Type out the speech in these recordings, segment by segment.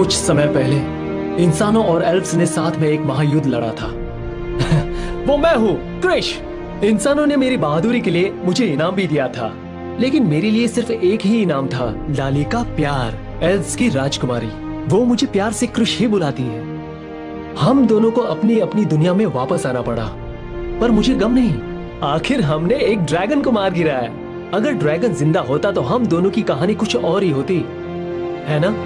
कुछ समय पहले इंसानों और एल्फ्स ने साथ में एक महायुद्ध लड़ा था। वो मैं हूँ, क्रिश। इंसानों ने मेरी बहादुरी के लिए मुझे इनाम भी दिया था, लेकिन मेरे लिए सिर्फ एक ही इनाम था, लाली का प्यार। एल्फ्स की राजकुमारी, वो मुझे प्यार से क्रिश ही बुलाती है। हम दोनों को अपनी अपनी दुनिया में वापस आना पड़ा, पर मुझे गम नहीं। आखिर हमने एक ड्रैगन को मार गिराया। अगर ड्रैगन जिंदा होता तो हम दोनों की कहानी कुछ और ही होती, है ना?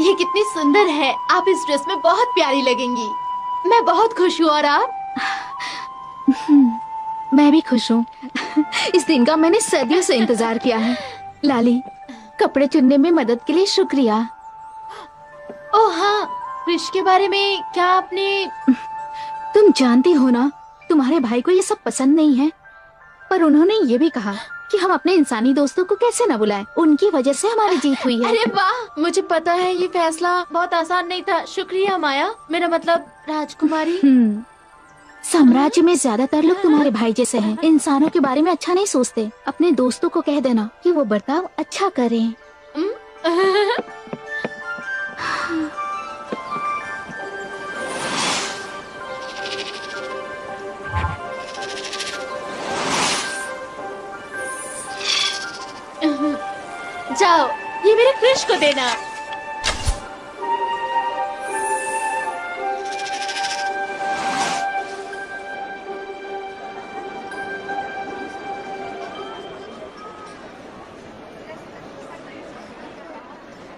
ये कितनी सुंदर है। आप इस ड्रेस में बहुत प्यारी लगेंगी। मैं बहुत खुश हूँ। और आप? मैं भी खुश हूँ। इस दिन का मैंने सदियों से इंतजार किया है। लाली, कपड़े चुनने में मदद के लिए शुक्रिया। ओह हाँ, क्रिश के बारे में क्या आपने? तुम जानती हो ना, तुम्हारे भाई को ये सब पसंद नहीं है, पर उन्होंने ये भी कहा कि हम अपने इंसानी दोस्तों को कैसे न बुलाएं। उनकी वजह से हमारी जीत हुई है। अरे वाह, मुझे पता है ये फैसला बहुत आसान नहीं था। शुक्रिया माया, मेरा मतलब राजकुमारी। साम्राज्य में ज्यादातर लोग तुम्हारे भाई जैसे हैं। इंसानों के बारे में अच्छा नहीं सोचते। अपने दोस्तों को कह देना कि वो बर्ताव अच्छा करें। जाओ, ये मेरे क्रिश को देना।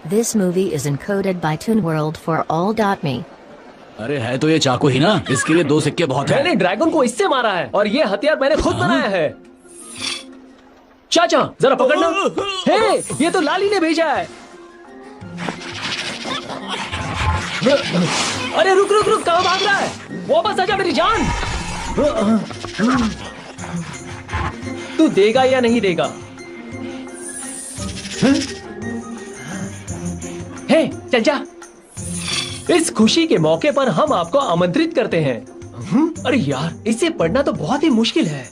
This movie is encoded by ToonWorld4All.me. अरे है तो ये चाकू ही ना, इसके लिए 2 सिक्के बहुत हैं। मैंने ड्रैगन को इससे मारा है और ये हथियार मैंने खुद बनाया है। चाचा जरा पकड़ना। हे, ये तो लाली ने भेजा है। अरे रुक रुक रुक, कहाँ भाग रहा है? वापस आजा मेरी जान। तू देगा या नहीं देगा? हे चाचा, इस खुशी के मौके पर हम आपको आमंत्रित करते हैं। अरे यार, इसे पढ़ना तो बहुत ही मुश्किल है।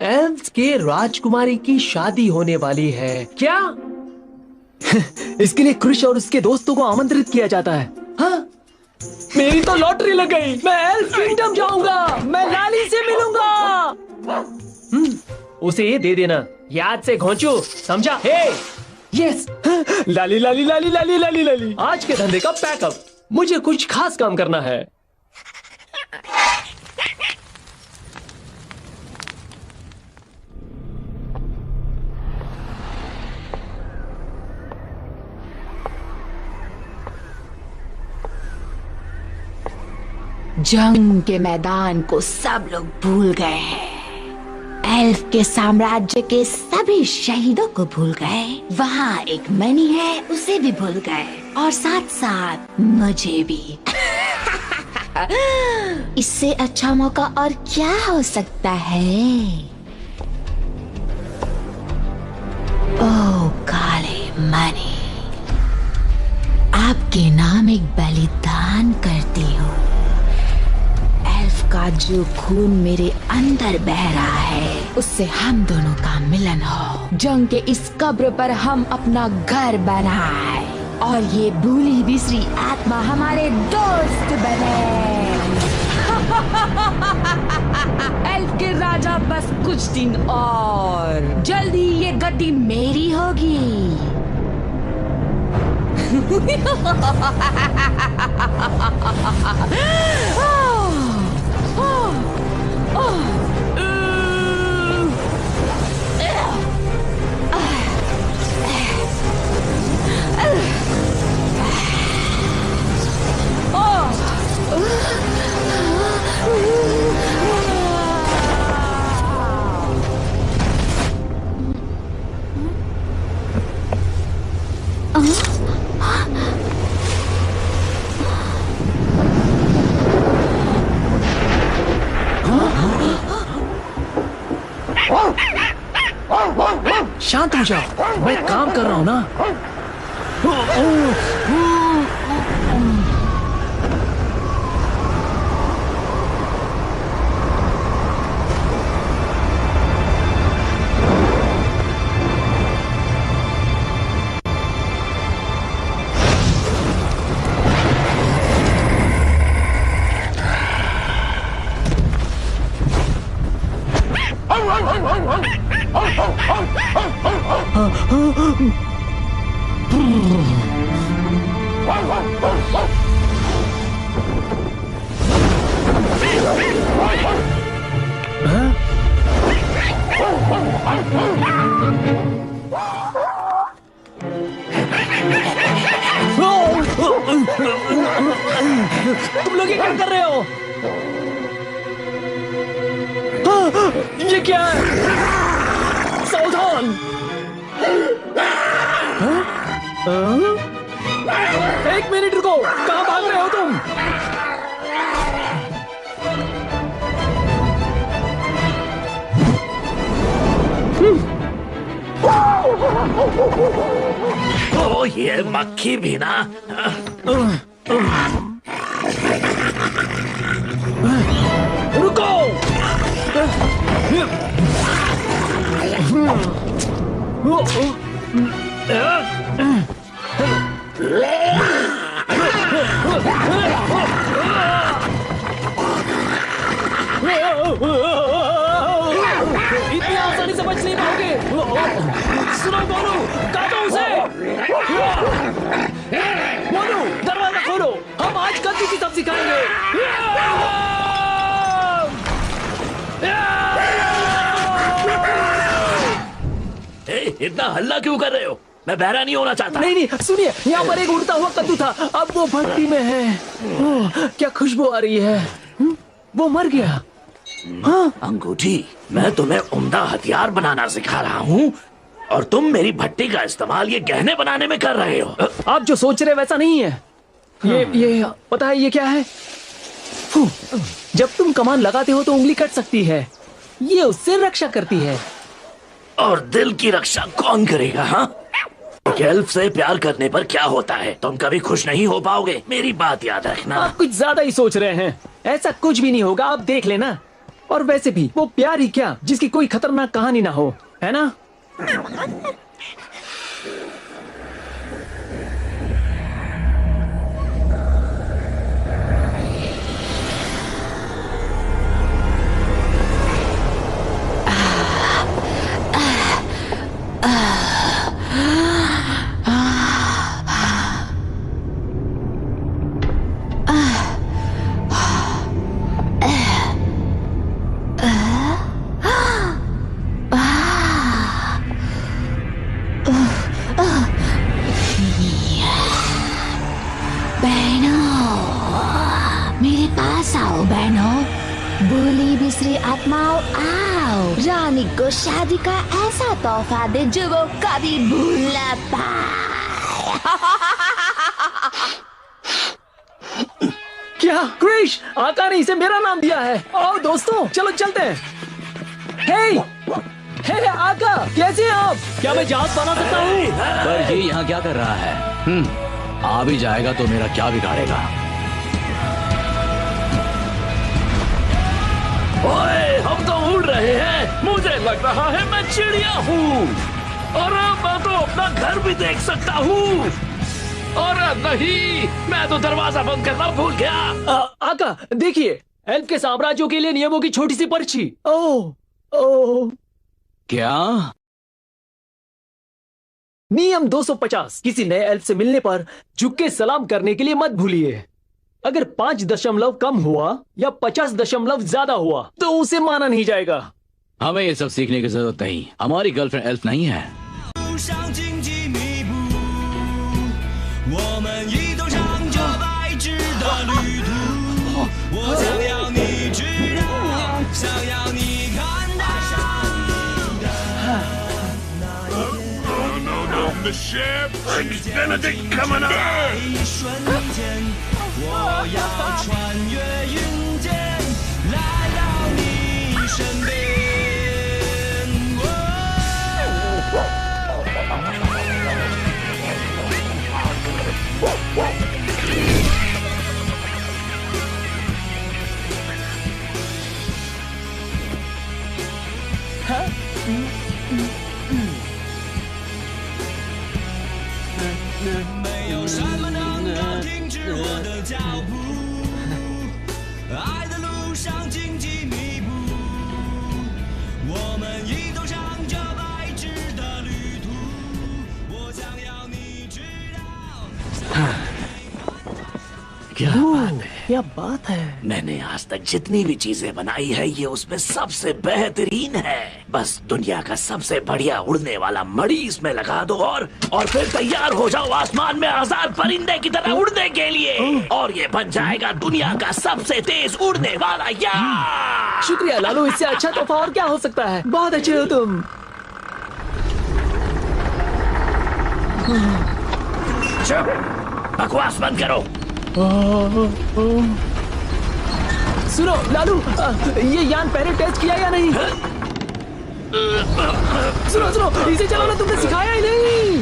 एल्फ्स के राजकुमारी की शादी होने वाली है क्या? इसके लिए क्रिश और उसके दोस्तों को आमंत्रित किया जाता है। हाँ? मेरी तो लॉटरी लग गई। मैं एल्फ किंगडम जाऊंगा। मैं लाली से मिलूंगा। उसे ये दे देना, याद से घोंचू, समझा? हे, यस। लाली लाली लाली लाली लाली लाली। आज के धंधे का पैकअप। मुझे कुछ खास काम करना है। जंग के मैदान को सब लोग भूल गए हैं। एल्फ के साम्राज्य के सभी शहीदों को भूल गए। वहाँ एक मणि है, उसे भी भूल गए, और साथ साथ मुझे भी। इससे अच्छा मौका और क्या हो सकता है? ओह काले मणि, आपके नाम एक बलिदान करती हूँ। का जो खून मेरे अंदर बह रहा है, उससे हम दोनों का मिलन हो। जंग के इस कब्र पर हम अपना घर बनाए और ये भूली बिसरी आत्मा हमारे दोस्त बने। एल्फ के राजा, बस कुछ दिन और, जल्दी ये गद्दी मेरी होगी। शांत हो जाओ, मैं काम कर रहा हूँ ना। तुम लोग ये क्या कर रहे हो? ये क्या है? सावधान! एक मिनट रुको, कहाँ भाग रहे हो तुम? ओ ये मक्खी भी ना। रुको! इतनी आसानी से बच नहीं पाओगे। सुनो बोलू, काटो उसे। बोलू, दरवाजा खोलो, हम आज कद्दू की सब्जी खाएंगे। इतना हल्ला क्यों कर रहे हो? मैं बहरा नहीं होना चाहता। नहीं नहीं, सुनिए, यहाँ पर एक उड़ता हुआ कद्दू था, अब वो भट्टी में है। क्या खुशबू आ रही है। वो मर गया। हाँ? अंगूठी, मैं तुम्हें उम्दा हथियार बनाना सिखा रहा हूँ और तुम मेरी भट्टी का इस्तेमाल ये गहने बनाने में कर रहे हो। आप जो सोच रहे वैसा नहीं है। ये पता है ये क्या है? जब तुम कमान लगाते हो तो उंगली कट सकती है, ये उससे रक्षा करती है। और दिल की रक्षा कौन करेगा? हाँ, एल्फ से प्यार करने पर क्या होता है? तुम कभी खुश नहीं हो पाओगे, मेरी बात याद रखना। आप कुछ ज्यादा ही सोच रहे हैं, ऐसा कुछ भी नहीं होगा, आप देख लेना। और वैसे भी वो प्यार ही क्या जिसकी कोई खतरनाक कहानी ना हो, है ना? आत्माओं आओ, रानी को शादी का ऐसा तोहफा दे जो वो कभी भूल न पाए। क्या क्रिश, आका ने इसे मेरा नाम दिया है। आओ दोस्तों, चलो चलते हैं। हे आका, कैसे हैं आप? क्या मैं जहाज बना सकता हूँ? पर ये यहाँ क्या कर रहा है? आ भी जाएगा तो मेरा क्या बिगाड़ेगा? ओए, हम तो उड़ रहे हैं। मुझे लग रहा है मैं चिड़िया हूँ। और मैं तो अपना घर भी देख सकता हूँ। और नहीं, मैं तो दरवाजा बंद करना भूल गया। आका देखिए, एल्फ के साम्राज्यों के लिए नियमों की छोटी सी पर्ची। ओह क्या? नियम 250, किसी नए एल्फ से मिलने पर झुक के सलाम करने के लिए मत भूलिए। अगर 5 दशमलव कम हुआ या 50 दशमलव ज्यादा हुआ तो उसे माना नहीं जाएगा। हमें ये सब सीखने की जरूरत नहीं, हमारी गर्लफ्रेंड एल्फ नहीं है। The ship, Prince Benedict coming up. 我要穿越云间，来到你身边。没有什么能够停止我的脚步，爱的路上荆棘密布，我们一同上这白纸的旅途。我想要你知道。 क्या बात है? क्या बात है। मैंने आज तक जितनी भी चीजें बनाई है ये उसमें सबसे बेहतरीन है। बस दुनिया का सबसे बढ़िया उड़ने वाला मणि इसमें लगा दो और फिर तैयार हो जाओ आसमान में 1000 परिंदे की तरह उड़ने के लिए और ये बन जाएगा दुनिया का सबसे तेज उड़ने वाला यार। शुक्रिया लालू, इससे अच्छा तोहफा और क्या हो सकता है। बहुत अच्छे हो तुम। चुप, बकवास बंद करो। सुनो लालू, ये यान पहले टेस्ट किया या नहीं? सुनो, इसे चलाना तुमने सिखाया ही नहीं।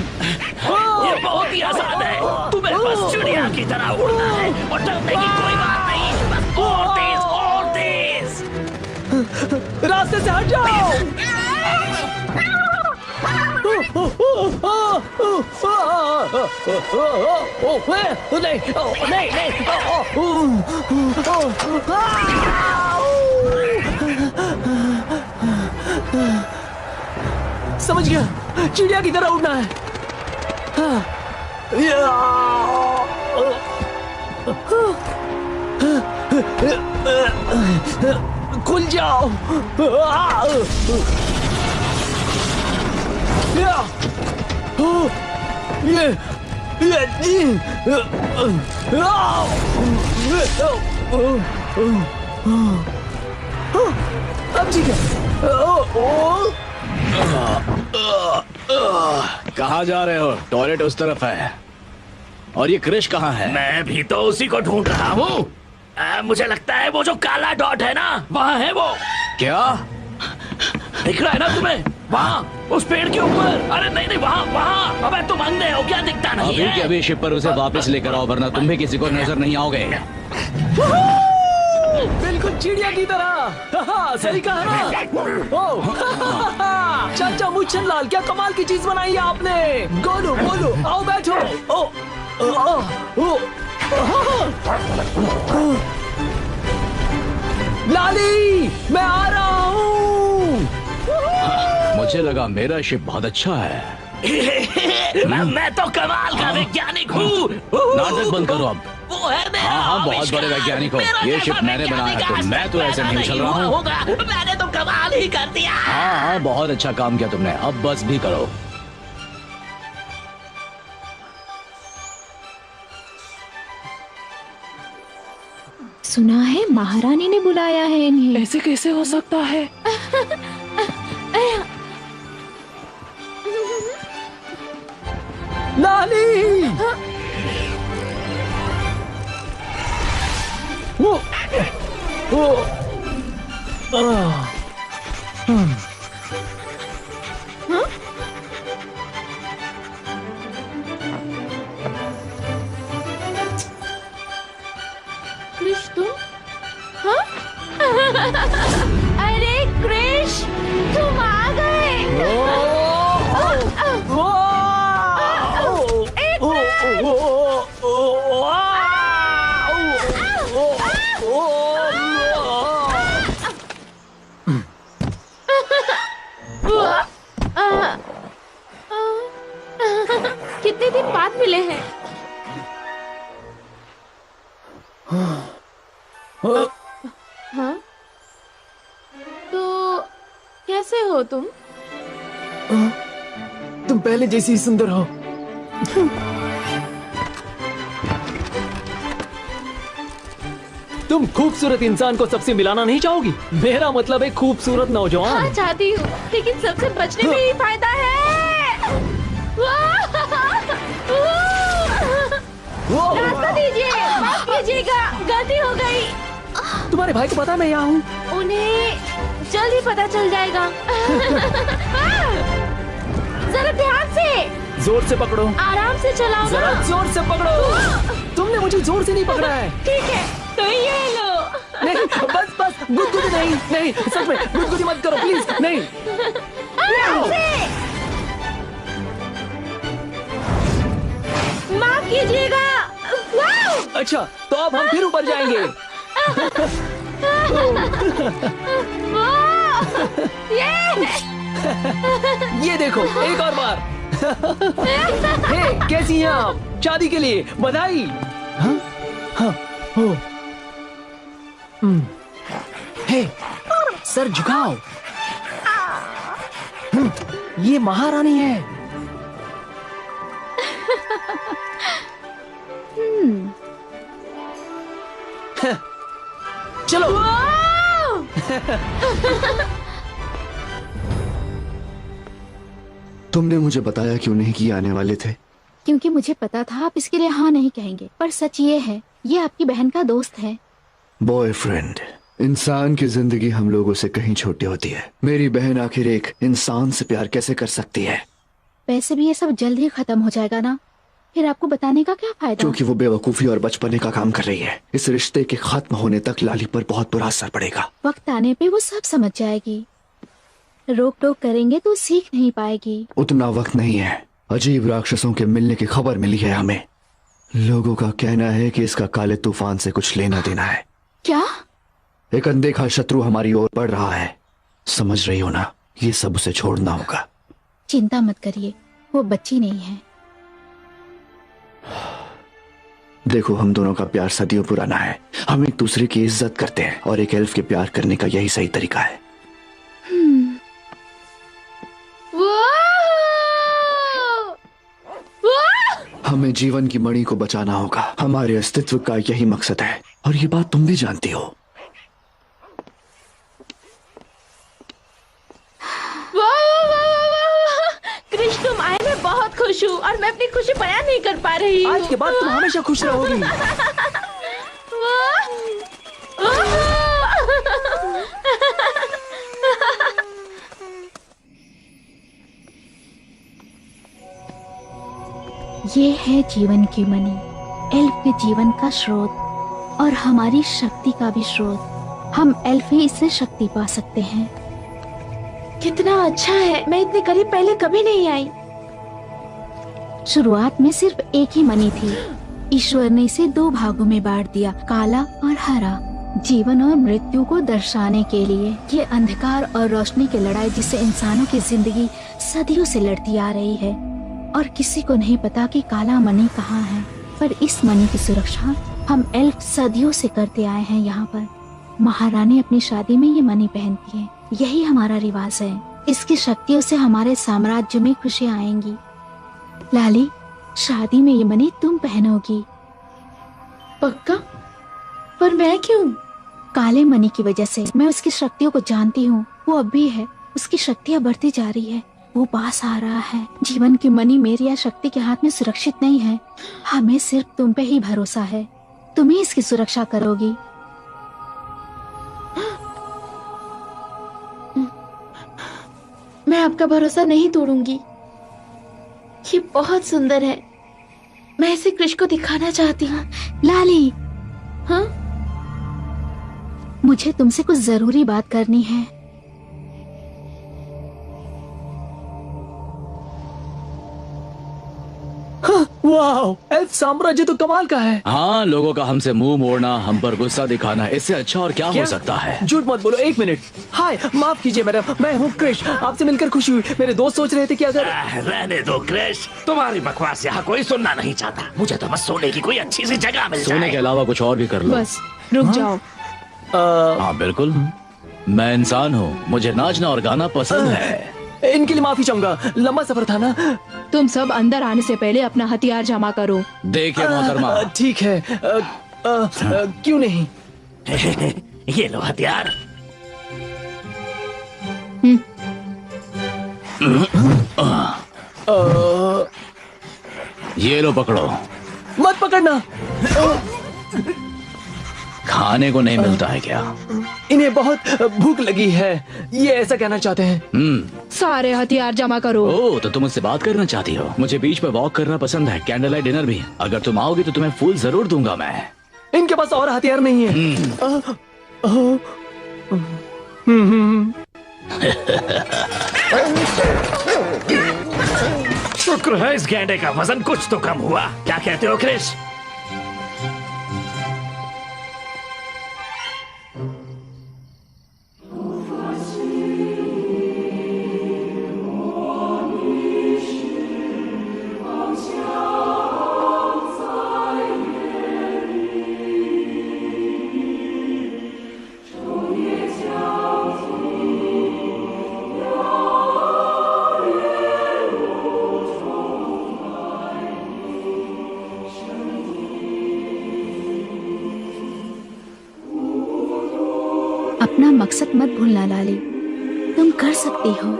ये बहुत ही आसान है, तुम्हें बस चिड़िया की तरह उड़ना है और डरने की कोई बात नहीं। बस और तेज। रास्ते से हट जाओ। समझ गया, चिड़िया की तरह उड़ना है। खुल जाओ। अब ठीक है। कहाँ जा रहे हो? टॉयलेट उस तरफ है। और ये क्रिश कहाँ है? मैं भी तो उसी को ढूंढ रहा हूँ। मुझे लगता है वो जो काला डॉट है ना, वहाँ है वो। क्या दिख रहा है ना तुम्हें? वहाँ उस पेड़ के ऊपर। अरे नहीं, वहाँ। अबे तुम अंधे हो क्या? दिखता नहीं अभी है? के अभी शिप पर उसे वापस लेकर आओ, वरना तुम भी किसी को नजर नहीं आओगे। बिल्कुल चिड़िया की तरह। सही कहा ना। चाचा मुच्छन लाल, क्या कमाल की चीज बनाई है आपने। गोलू बोलू, आओ बैठो। लाली, मैं आ रहा हूँ। मुझे लगा मेरा शिप बहुत अच्छा है। मैं तो कमाल का वैज्ञानिक हूँ। नाटक बंद करो अब। वो है मेरा हाँ, बहुत आविष्कार। बड़े वैज्ञानिक हो। मेरा ये जैसा शिप मैंने बनाया है, तो मैं तो ऐसे नहीं चल रहा हूँ। होगा, मैंने तो कमाल ही कर दिया। हाँ, बहुत अच्छा काम किया तुमने। अब बस भी करो। सुना है महारानी ने बुलाया है इन्हें। ऐसे कैसे हो सकता है? लाली! क्रिश तुम? हाँ? अरे क्रिश, तुम आ गए। कितने दिन बाद मिले हैं। हाँ? तो कैसे हो तुम? तुम पहले जैसी ही सुंदर हो। तुम खूबसूरत इंसान को सबसे मिलाना नहीं चाहोगी? मेरा मतलब है खूबसूरत नौजवान। हाँ चाहती हूँ, लेकिन सबसे बचने में ही फायदा है। रास्ता दीजिए, माफ कीजिएगा, गलती हो गई। तुम्हारे भाई को पता मैं यहाँ हूँ? उन्हें जल्द ही पता चल जाएगा। जरा ध्यान से। जोर से पकड़ो। आराम से चलाओ जरा ना। जोर से पकड़ो। तुमने मुझे जोर से नहीं पकड़ा है। ठीक है, तो ये लो। नहीं, बस गुदगुदी नहीं, नहीं, सच में गुदगुदी मत करो प्लीज, नहीं। आराम से। माफ कीजिएगा। वाओ! अच्छा, तो अब हम फिर ऊपर जाएंगे। ये देखो, एक और बार। हे, कैसी हैं आप? शादी के लिए बधाई। हाँ, हाँ, हो। हे, सर झुकाओ। ये महारानी है। चलो। तुमने मुझे बताया क्यों नहीं कि आने वाले थे? क्योंकि मुझे पता था आप इसके लिए हाँ नहीं कहेंगे, पर सच ये है, ये आपकी बहन का दोस्त है। बॉयफ्रेंड। इंसान की जिंदगी हम लोगों से कहीं छोटी होती है। मेरी बहन आखिर एक इंसान से प्यार कैसे कर सकती है? वैसे भी ये सब जल्द ही खत्म हो जाएगा ना, फिर आपको बताने का क्या फायदा? क्योंकि वो बेवकूफी और बचपने का काम कर रही है। इस रिश्ते के खत्म होने तक लाली पर बहुत बुरा असर पड़ेगा। वक्त आने पे वो सब समझ जाएगी। रोक टोक करेंगे तो सीख नहीं पाएगी। उतना वक्त नहीं है। अजीब राक्षसों के मिलने की खबर मिली है हमें। लोगों का कहना है कि इसका काले तूफान से कुछ लेना देना है। क्या? एक अनदेखा शत्रु हमारी ओर बढ़ रहा है। समझ रही हो ना? ये सब उसे छोड़ना होगा। चिंता मत करिए, वो बच्ची नहीं है। देखो, हम दोनों का प्यार सदियों पुराना है। हम एक दूसरे की इज्जत करते हैं और एक एल्फ के प्यार करने का यही सही तरीका है। हमें जीवन की मणि को बचाना होगा। हमारे अस्तित्व का यही मकसद है और ये बात तुम भी जानती हो। कृष्ण, तुम आए, मैं बहुत खुश हूँ और मैं अपनी खुशी बयान नहीं कर पा रही हूँ। आज के बाद तुम हमेशा खुश रहोगी। ये है जीवन की मणि, एल्फ के जीवन का स्रोत और हमारी शक्ति का भी स्रोत। हम एल्फ ही इससे शक्ति पा सकते हैं। कितना अच्छा है, मैं इतने करीब पहले कभी नहीं आई। शुरुआत में सिर्फ एक ही मणि थी। ईश्वर ने इसे दो भागों में बांट दिया, काला और हरा, जीवन और मृत्यु को दर्शाने के लिए। ये अंधकार और रोशनी की लड़ाई जिससे इंसानों की जिंदगी सदियों से लड़ती आ रही है और किसी को नहीं पता कि काला मणि कहाँ है। पर इस मणि की सुरक्षा हम एल्फ सदियों से करते आए हैं। यहाँ पर महारानी अपनी शादी में ये मणि पहनती है। यही हमारा रिवाज है। इसकी शक्तियों से हमारे साम्राज्य में खुशियाँ आएंगी। लाली, शादी में ये मणि तुम पहनोगी। पक्का? पर मैं क्यों? काले मणि की वजह से। मैं उसकी शक्तियों को जानती हूँ। वो अब भी है, उसकी शक्तियाँ बढ़ती जा रही है। वो पास आ रहा है। जीवन की मणि मेरी या शक्ति के हाथ में सुरक्षित नहीं है। हमें सिर्फ तुम पे ही भरोसा है। तुम ही इसकी सुरक्षा करोगी। मैं आपका भरोसा नहीं तोड़ूंगी। ये बहुत सुंदर है। मैं इसे कृष को दिखाना चाहती हूँ। लाली, हाँ? मुझे तुमसे कुछ जरूरी बात करनी है। वाह, एल्फ साम्राज्य तो कमाल का है। हाँ, लोगों का हमसे मुंह मोड़ना, हम पर गुस्सा दिखाना, इससे अच्छा और क्या हो सकता है? झूठ मत बोलो, एक मिनट। हाय, माफ कीजिए मैडम, मैं हूँ कृष। आपसे मिलकर खुशी हुई। मेरे दोस्त सोच रहे थे कि अगर रहने दो कृष, तुम्हारी बकवास यहाँ कोई सुनना नहीं चाहता। मुझे तो बस सोने की कोई अच्छी सी जगह मिल जाए। सोने के अलावा कुछ और भी कर लो। बस रुक जाओ। हाँ बिल्कुल, मैं इंसान हूँ, मुझे नाचना और गाना पसंद है। इनके लिए माफी चाहूंगा, लंबा सफर था ना। तुम सब अंदर आने से पहले अपना हथियार जमा करो। देखिए मोहतरमा। ठीक है, क्यों नहीं। ये लो हथियार। ये लो पकड़ो। मत पकड़ना। खाने को नहीं मिलता है क्या? इन्हें बहुत भूख लगी है, ये ऐसा कहना चाहते हैं। सारे हथियार जमा करो। ओह, तो तुम मुझसे बात करना चाहती हो? मुझे बीच में वॉक करना पसंद है, कैंडल लाइट डिनर भी। अगर तुम आओगी तो तुम्हें फूल जरूर दूंगा मैं। इनके पास और हथियार नहीं है। शुक्र है इस गैंडे का वजन कुछ तो कम हुआ। क्या कहते हो क्रिश? अपना मकसद मत भूलना लाली, तुम कर सकती हो।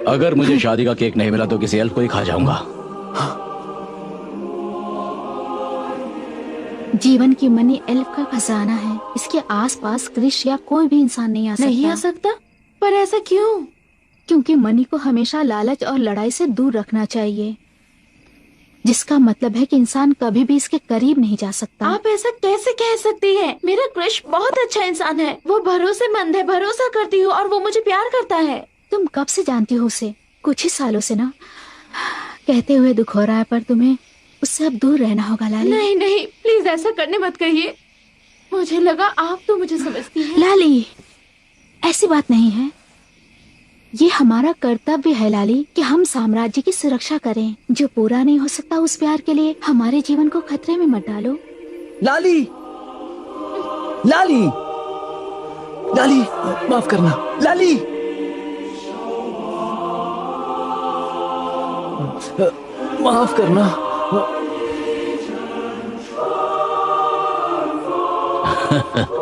अगर मुझे शादी का केक नहीं मिला तो किसी एल्फ को ही खा जाऊंगा। जीवन की मनी एल्फ का खजाना है। इसके आसपास क्रिश या कोई भी इंसान नहीं आ सकता। नहीं आ सकता? पर ऐसा क्यों? क्योंकि मनी को हमेशा लालच और लड़ाई से दूर रखना चाहिए, जिसका मतलब है कि इंसान कभी भी इसके करीब नहीं जा सकता। आप ऐसा कैसे कह सकती हैं? मेरा क्रिश बहुत अच्छा इंसान है, वो भरोसेमंद है, भरोसा करती हूँ और वो मुझे प्यार करता है। तुम कब से जानती हो उसे? कुछ ही सालों से ना। कहते हुए दुख हो रहा है, पर तुम्हें उससे अब दूर रहना होगा लाली। नहीं नहीं, प्लीज ऐसा करने मत कहिए। मुझे लगा आप तो मुझे समझती हैं। लाली, ऐसी बात नहीं है। ये हमारा कर्तव्य है लाली कि हम साम्राज्य की सुरक्षा करें। जो पूरा नहीं हो सकता उस प्यार के लिए हमारे जीवन को खतरे में मत डालो। लाली, लाली, लाली, माफ करना लाली। माफ करना।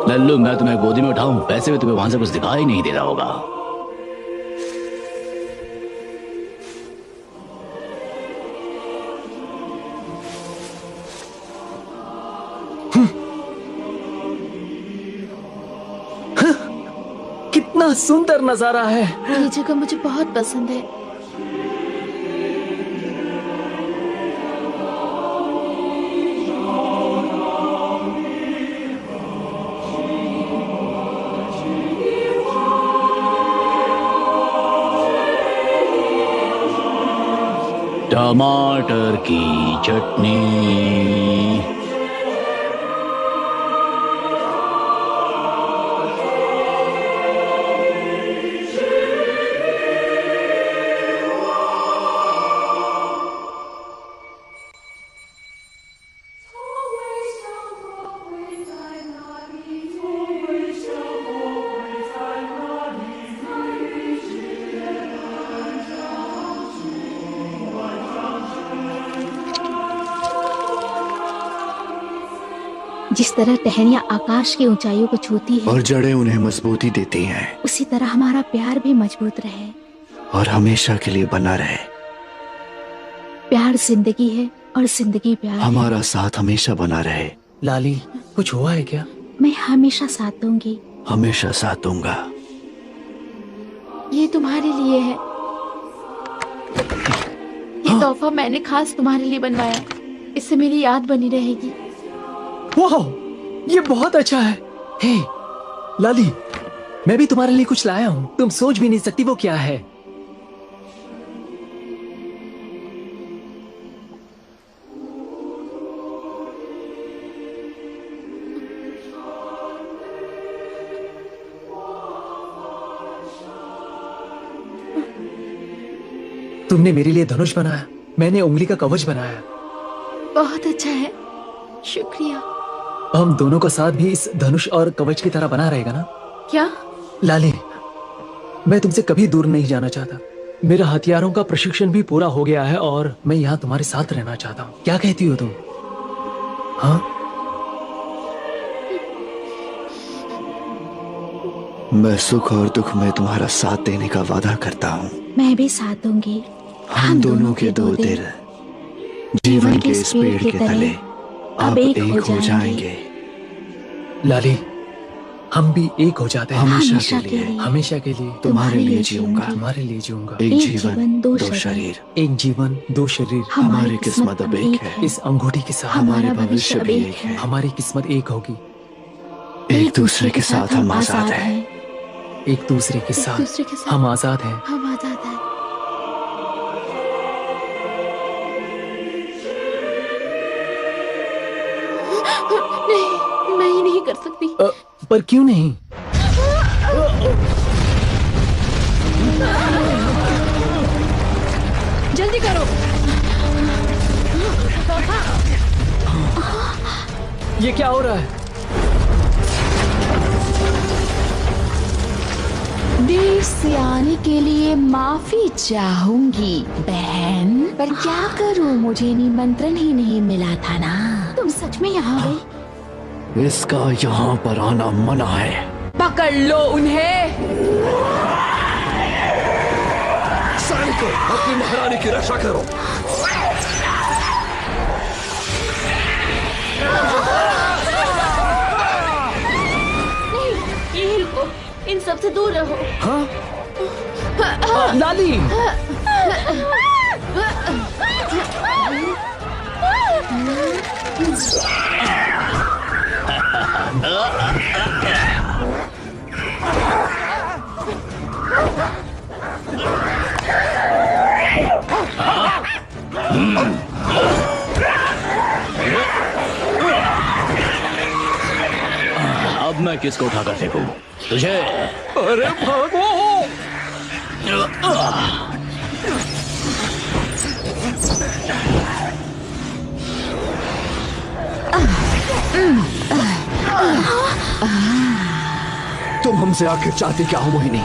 लल्लू, मैं तुम्हें गोदी में उठाऊं? वैसे भी तुम्हें वहां से कुछ दिखाई नहीं दे रहा होगा। कितना सुंदर नजारा है। ये जगह मुझे बहुत पसंद है। टमाटर की चटनी। जिस तरह टहनियाँ आकाश की ऊंचाइयों को छूती है और जड़ें उन्हें मजबूती देती हैं, उसी तरह हमारा प्यार भी मजबूत रहे और हमेशा के लिए बना रहे। प्यार जिंदगी है और जिंदगी प्यार है। हमारा साथ हमेशा बना रहे। लाली, कुछ हुआ है क्या? मैं हमेशा साथ दूंगी। हमेशा साथ दूंगा। ये तुम्हारे लिए है। ये तोहफा मैंने खास तुम्हारे लिए बनवाया। इससे मेरी याद बनी रहेगी। वाह, ये बहुत अच्छा है। हे लाली, मैं भी तुम्हारे लिए कुछ लाया हूँ। तुम सोच भी नहीं सकती वो क्या है। तुमने मेरे लिए धनुष बनाया, मैंने उंगली का कवच बनाया। बहुत अच्छा है, शुक्रिया। हम दोनों का साथ भी इस धनुष और कवच की तरह बना रहेगा ना? क्या? लाली, मैं तुमसे कभी दूर नहीं जाना चाहता। मेरा हथियारों का प्रशिक्षण भी पूरा हो गया है और मैं यहाँ तुम्हारे साथ रहना चाहता हूँ। क्या कहती हो तुम? हाँ? मैं सुख और दुख में तुम्हारा साथ देने का वादा करता हूँ। मैं भी साथ दूंगी। हम दोनों के दो दिल जीवन के इस पेड़ के तले अब एक हो जाएंगे। लाली, हम भी एक हो जाते हैं। हमेशा के लिए, हमेशा के लिए तुम्हारे लिए जीऊंगा। तुम्हारे लिए जीऊंगा। एक जीवन दो शरीर। एक जीवन दो शरीर। हमारी किस्मत अब एक है। इस अंगूठी के साथ हमारे भविष्य भी एक है। हमारी किस्मत एक होगी। एक दूसरे के साथ हम आजाद हैं। एक दूसरे के साथ हम आजाद हैं। हम आजाद हैं। नहीं, मैं ये नहीं कर सकती। पर क्यों नहीं? जल्दी करो। ये क्या हो रहा है? देर से आने के लिए माफी चाहूंगी बहन, पर क्या करूं, मुझे निमंत्रण ही नहीं मिला था ना। तुम सच में यहाँ गई? इसका यहाँ पर आना मना है। पकड़ लो उन्हें। सैनिकों, अपनी महारानी की रक्षा करो। नहीं, यहीं रुको, इन सब से दूर रहो। हाँ? लाली, अब मैं किसको उठाकर फेंकूं? तुझे? अरे भागो! तुम हमसे आखिर चाहती क्या हो मोहिनी?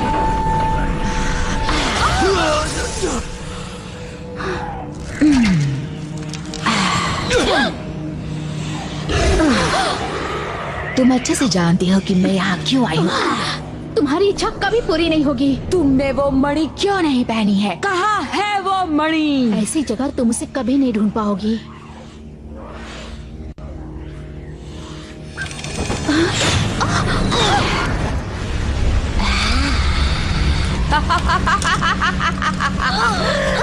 तुम अच्छे से जानती हो कि मैं यहाँ क्यों आई हूँ। तुम्हारी इच्छा कभी पूरी नहीं होगी। तुमने वो मणि क्यों नहीं पहनी है? कहाँ है वो मणि? ऐसी जगह तुम उसे कभी नहीं ढूंढ पाओगी।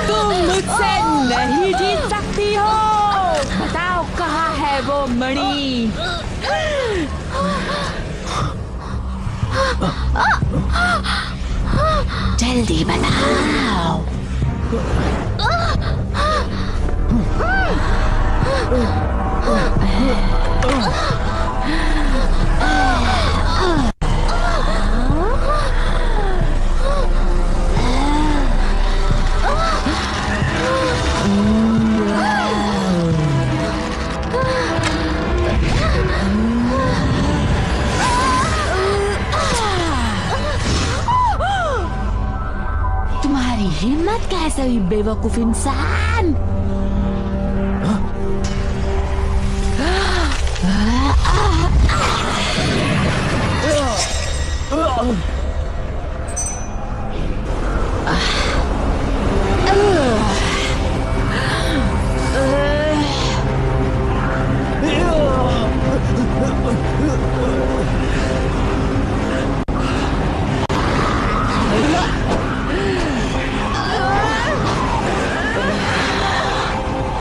तुम मुझसे नहीं जीत सकती हो। बताओ कहाँ है वो मणि? जल्दी बताओ। तुम्हारी हिम्मत कैसे हुई बेवकूफ इंसान?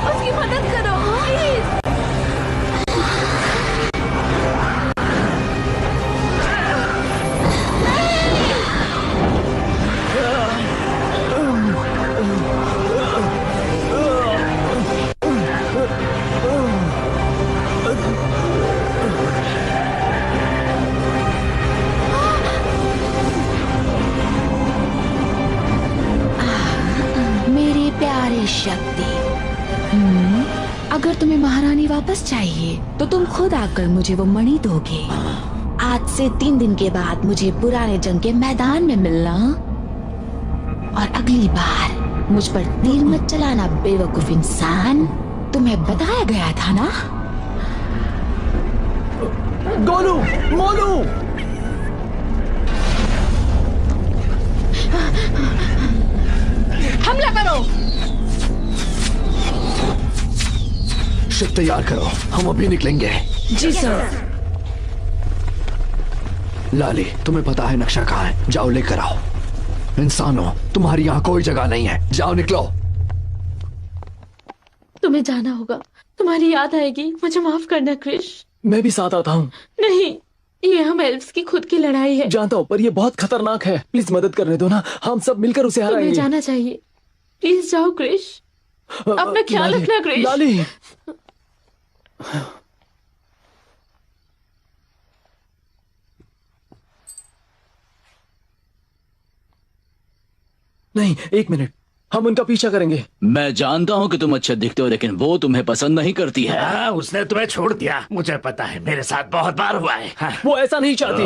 उसकी मदद करो, प्लीज। मेरी प्यारी शक्ति, अगर तुम्हें महारानी वापस चाहिए तो तुम खुद आकर मुझे वो मणि दोगे। आज से 3 दिन के बाद मुझे पुराने जंग के मैदान में मिलना। और अगली बार मुझ पर तीर मत चलाना बेवकूफ इंसान। तुम्हें बताया गया था ना। गोलू, मोलू! शिप तैयार करो, हम अभी निकलेंगे। जी सर। लाली, तुम्हें पता है नक्शा कहाँ है, जाओ लेकर आओ। इंसानों, तुम्हारी यहाँ कोई जगह नहीं है, जाओ निकलो। तुम्हें जाना होगा, तुम्हारी याद आएगी। मुझे माफ करना क्रिश। मैं भी साथ आता हूँ। नहीं, ये हम एल्व्स की खुद की लड़ाई है। जानता हूँ, पर ये बहुत खतरनाक है। प्लीज मदद करने दो ना, हम सब मिलकर उसे तुम्हें हराएंगे। जाना चाहिए। प्लीज जाओ क्रिश, अपना ख्याल लाली, रखना क्रिश। लाली। नहीं, एक मिनट, हम उनका पीछा करेंगे। मैं जानता हूँ कि तुम अच्छे दिखते हो, लेकिन वो तुम्हें पसंद नहीं करती है। हाँ, उसने तुम्हें छोड़ दिया, मुझे पता है, मेरे साथ बहुत बार हुआ है। हाँ। वो ऐसा नहीं चाहती,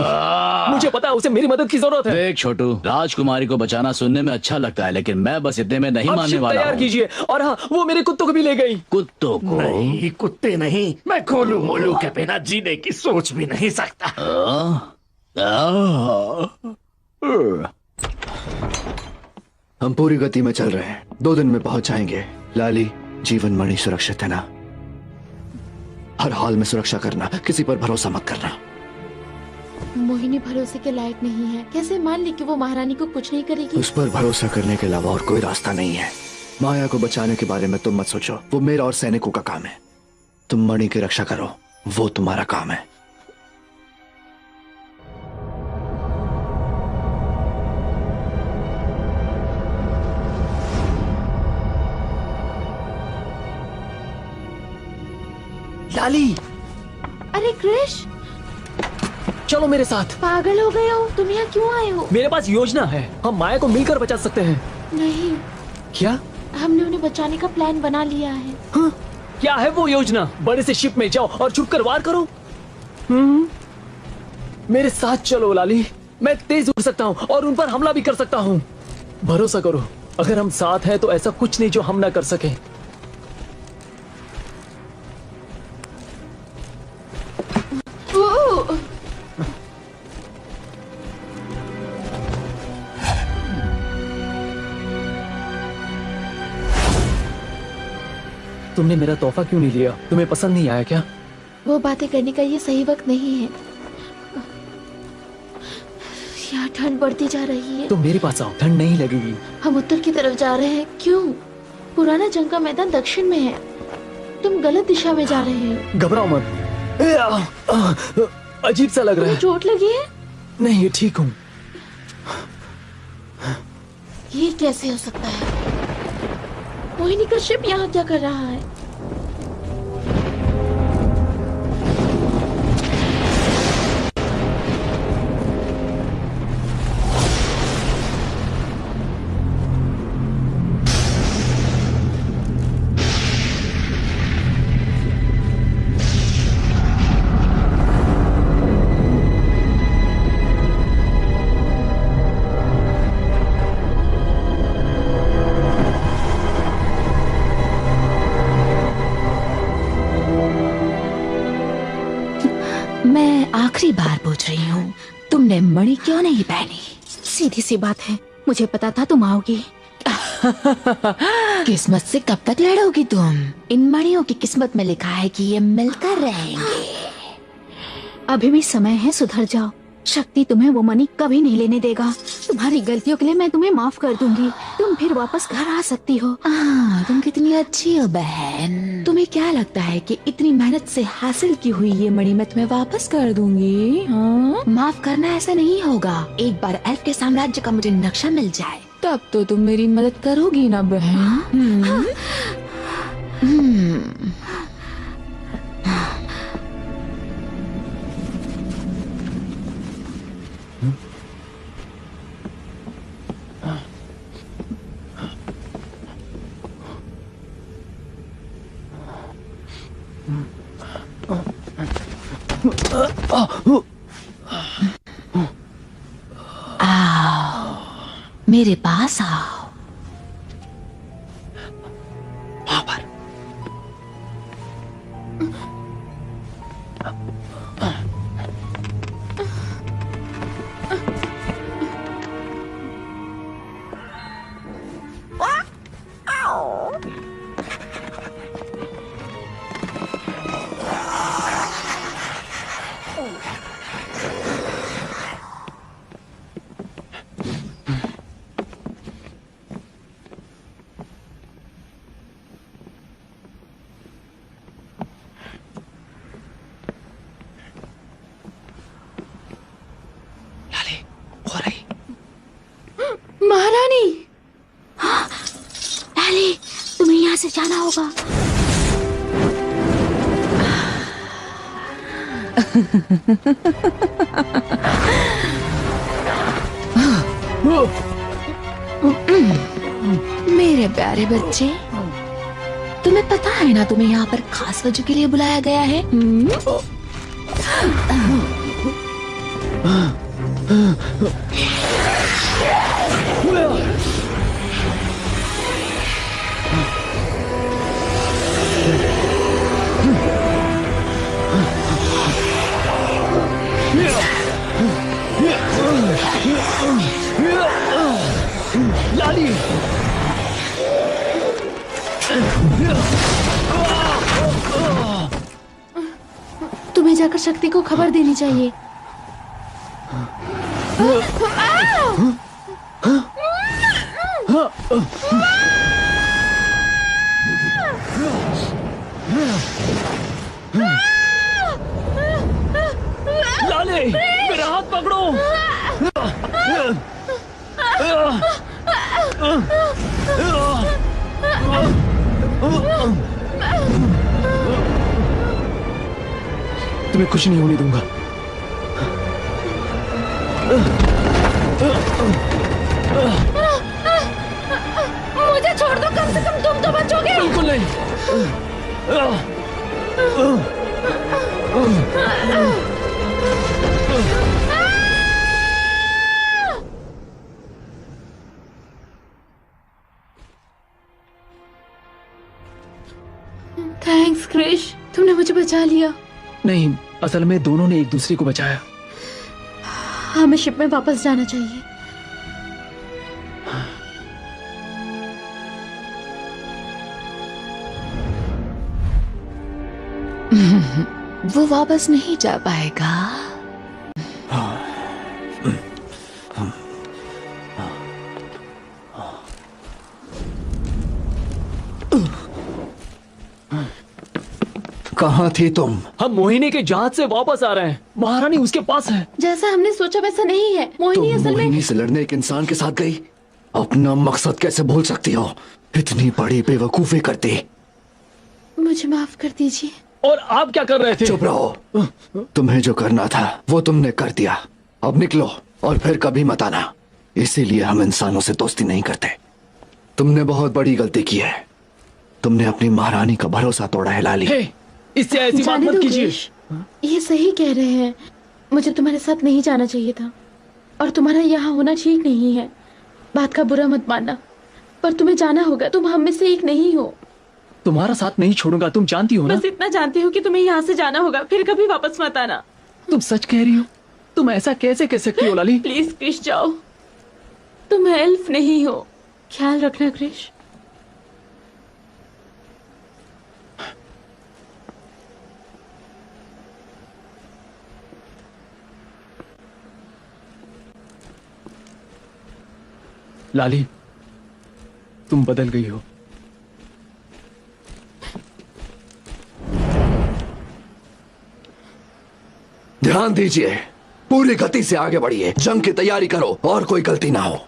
मुझे पता है, उसे मेरी मदद की जरूरत है। देख छोटू, राजकुमारी को बचाना सुनने में अच्छा लगता है, लेकिन मैं बस इतने में नहीं अब मानने शिप वाला तैयार हूँ। कीजिए। और हाँ, वो मेरे कुत्तों को भी ले गई। कुत्तों को? नहीं, कुत्ते नहीं, मैं खोलू मोलू के बिना जीने की सोच भी नहीं सकता। हम पूरी गति में चल रहे हैं, 2 दिन में पहुंच जाएंगे। लाली, जीवन मणि सुरक्षित है ना? हर हाल में सुरक्षा करना, किसी पर भरोसा मत करना। मोहिनी भरोसे के लायक नहीं है। कैसे मान ली कि वो महारानी को कुछ नहीं करेगी? उस पर भरोसा करने के अलावा और कोई रास्ता नहीं है। माया को बचाने के बारे में तुम मत सोचो, वो मेरा और सैनिकों का काम है। तुम मणि की रक्षा करो, वो तुम्हारा काम है। लाली, अरे क्रिश, चलो मेरे साथ। पागल हो गए हो? तुम यहाँ क्यों आए हो? मेरे पास योजना है, हम माया को मिलकर बचा सकते हैं। नहीं, क्या? हमने उन्हें बचाने का प्लान बना लिया है। हाँ? क्या है वो योजना? बड़े से शिप में जाओ और छुपकर वार करो। मेरे साथ चलो लाली, मैं तेज उड़ सकता हूँ और उन पर हमला भी कर सकता हूँ। भरोसा करो, अगर हम साथ हैं तो ऐसा कुछ नहीं जो हम ना कर सके। तुमने मेरा तोहफा क्यों नहीं लिया? तुम्हें पसंद नहीं आया क्या? वो बातें करने का ये सही वक्त नहीं है। यहाँ ठंड बढ़ती जा रही है। तुम मेरे पास आओ, ठंड नहीं लगेगी। हम उत्तर की तरफ जा रहे हैं। क्यों? पुराना जंग का मैदान दक्षिण में है। तुम गलत दिशा में जा रहे हो। घबराओ मत। अजीब सा लग रहा है। चोट लगी है? नहीं, ठीक हूँ। ये कैसे हो सकता है? मोहिनी का शिप यहाँ क्या कर रहा है? आखिरी बार पूछ रही हूँ, तुमने मणि क्यों नहीं पहनी? सीधी सी बात है, मुझे पता था तुम आओगी। किस्मत से कब तक लड़ोगी तुम? इन मणियों की किस्मत में लिखा है कि ये मिलकर रहेंगे। अभी भी समय है, सुधर जाओ। शक्ति तुम्हें वो मणि कभी नहीं लेने देगा। तुम्हारी गलतियों के लिए मैं तुम्हें माफ कर दूंगी। तुम फिर वापस घर आ सकती हो। तुम कितनी अच्छी हो बहन। तुम्हें क्या लगता है कि इतनी मेहनत से हासिल की हुई ये मणि मैं तुम्हें वापस कर दूंगी? माफ करना ऐसा नहीं होगा। एक बार एल्फ के साम्राज्य का मुझे नक्शा मिल जाए तब तो तुम मेरी मदद करोगी ना बहन? आओ, मेरे पास आओ। वहां पर। महारानी। हाँ, लाली, तुम्हें यहाँ से जाना होगा। मेरे प्यारे बच्चे, तुम्हें पता है ना तुम्हें यहाँ पर खास वजह के लिए बुलाया गया है? लाली, तुम्हें जाकर शक्ति को खबर देनी चाहिए। लाली, मेरा हाथ पकड़ो। तुम्हें कुछ नहीं होने दूंगा। मुझे छोड़ दो, कम से कम तुम तो बचोगे। बिल्कुल नहीं। थैंक्स क्रिश, तुमने मुझे बचा लिया। नहीं, असल में दोनों ने एक दूसरे को बचाया। हमें शिप में वापस जाना चाहिए। वो वापस नहीं जा पाएगा। कहाँ थी तुम? हम मोहिनी के जहाज से वापस आ रहे हैं। महारानी उसके पास है। जैसा हमने सोचा वैसा नहीं है। मोहिनी तुम असल में मोहिनी से लड़ने एक इंसान के साथ गई? अपना मकसद कैसे भूल सकती हो? इतनी बड़ी बेवकूफी करती। मुझे माफ कर दीजिए। और आप क्या कर रहे थे? चुप रहो। तुम्हें जो करना था वो तुमने कर दिया। अब निकलो और फिर कभी मत आना। इसीलिए हम इंसानों से दोस्ती नहीं करते। तुमने बहुत बड़ी गलती की है। तुमने अपनी महारानी का भरोसा तोड़ा है लाली। हे, इससे ऐसी बात जाने मत दो कीजिए। क्रिश, ये सही कह रहे हैं। मुझे तुम्हारे साथ नहीं जाना चाहिए था और तुम्हारा यहाँ होना ठीक नहीं है। बात का बुरा मत मानना, पर तुम्हें जाना होगा। तुम हम में से एक नहीं हो। तुम्हारा साथ नहीं छोड़ूंगा, तुम जानती हो ना। बस इतना जानती हो कि तुम्हें यहाँ से जाना होगा, फिर कभी वापस मत आना। तुम सच कह रही हो? तुम ऐसा कैसे कह सकती हो लाली? प्लीज क्रिश जाओ, तुम एल्फ नहीं हो। ख्याल रखना क्रिश। लाली, तुम बदल गई हो। ध्यान दीजिए, पूरी गति से आगे बढ़िए। जंग की तैयारी करो और कोई गलती ना हो।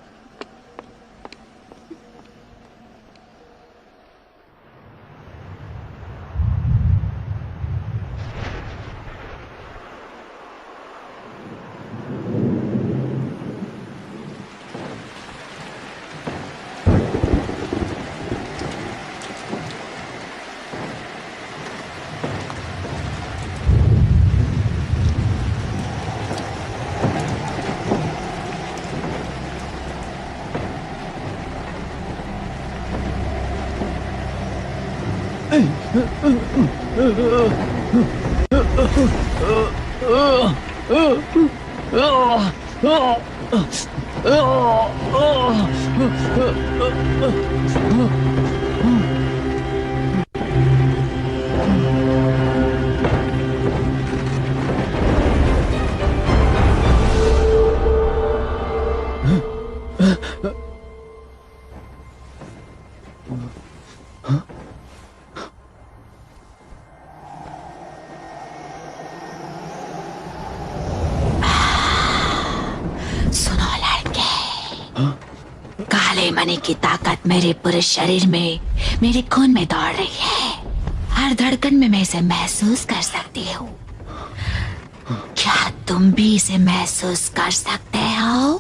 काले मणि की ताकत मेरे पूरे शरीर में, मेरे खून में दौड़ रही है। हर धड़कन में मैं इसे महसूस कर सकती हूँ। क्या तुम भी इसे महसूस कर सकते हो?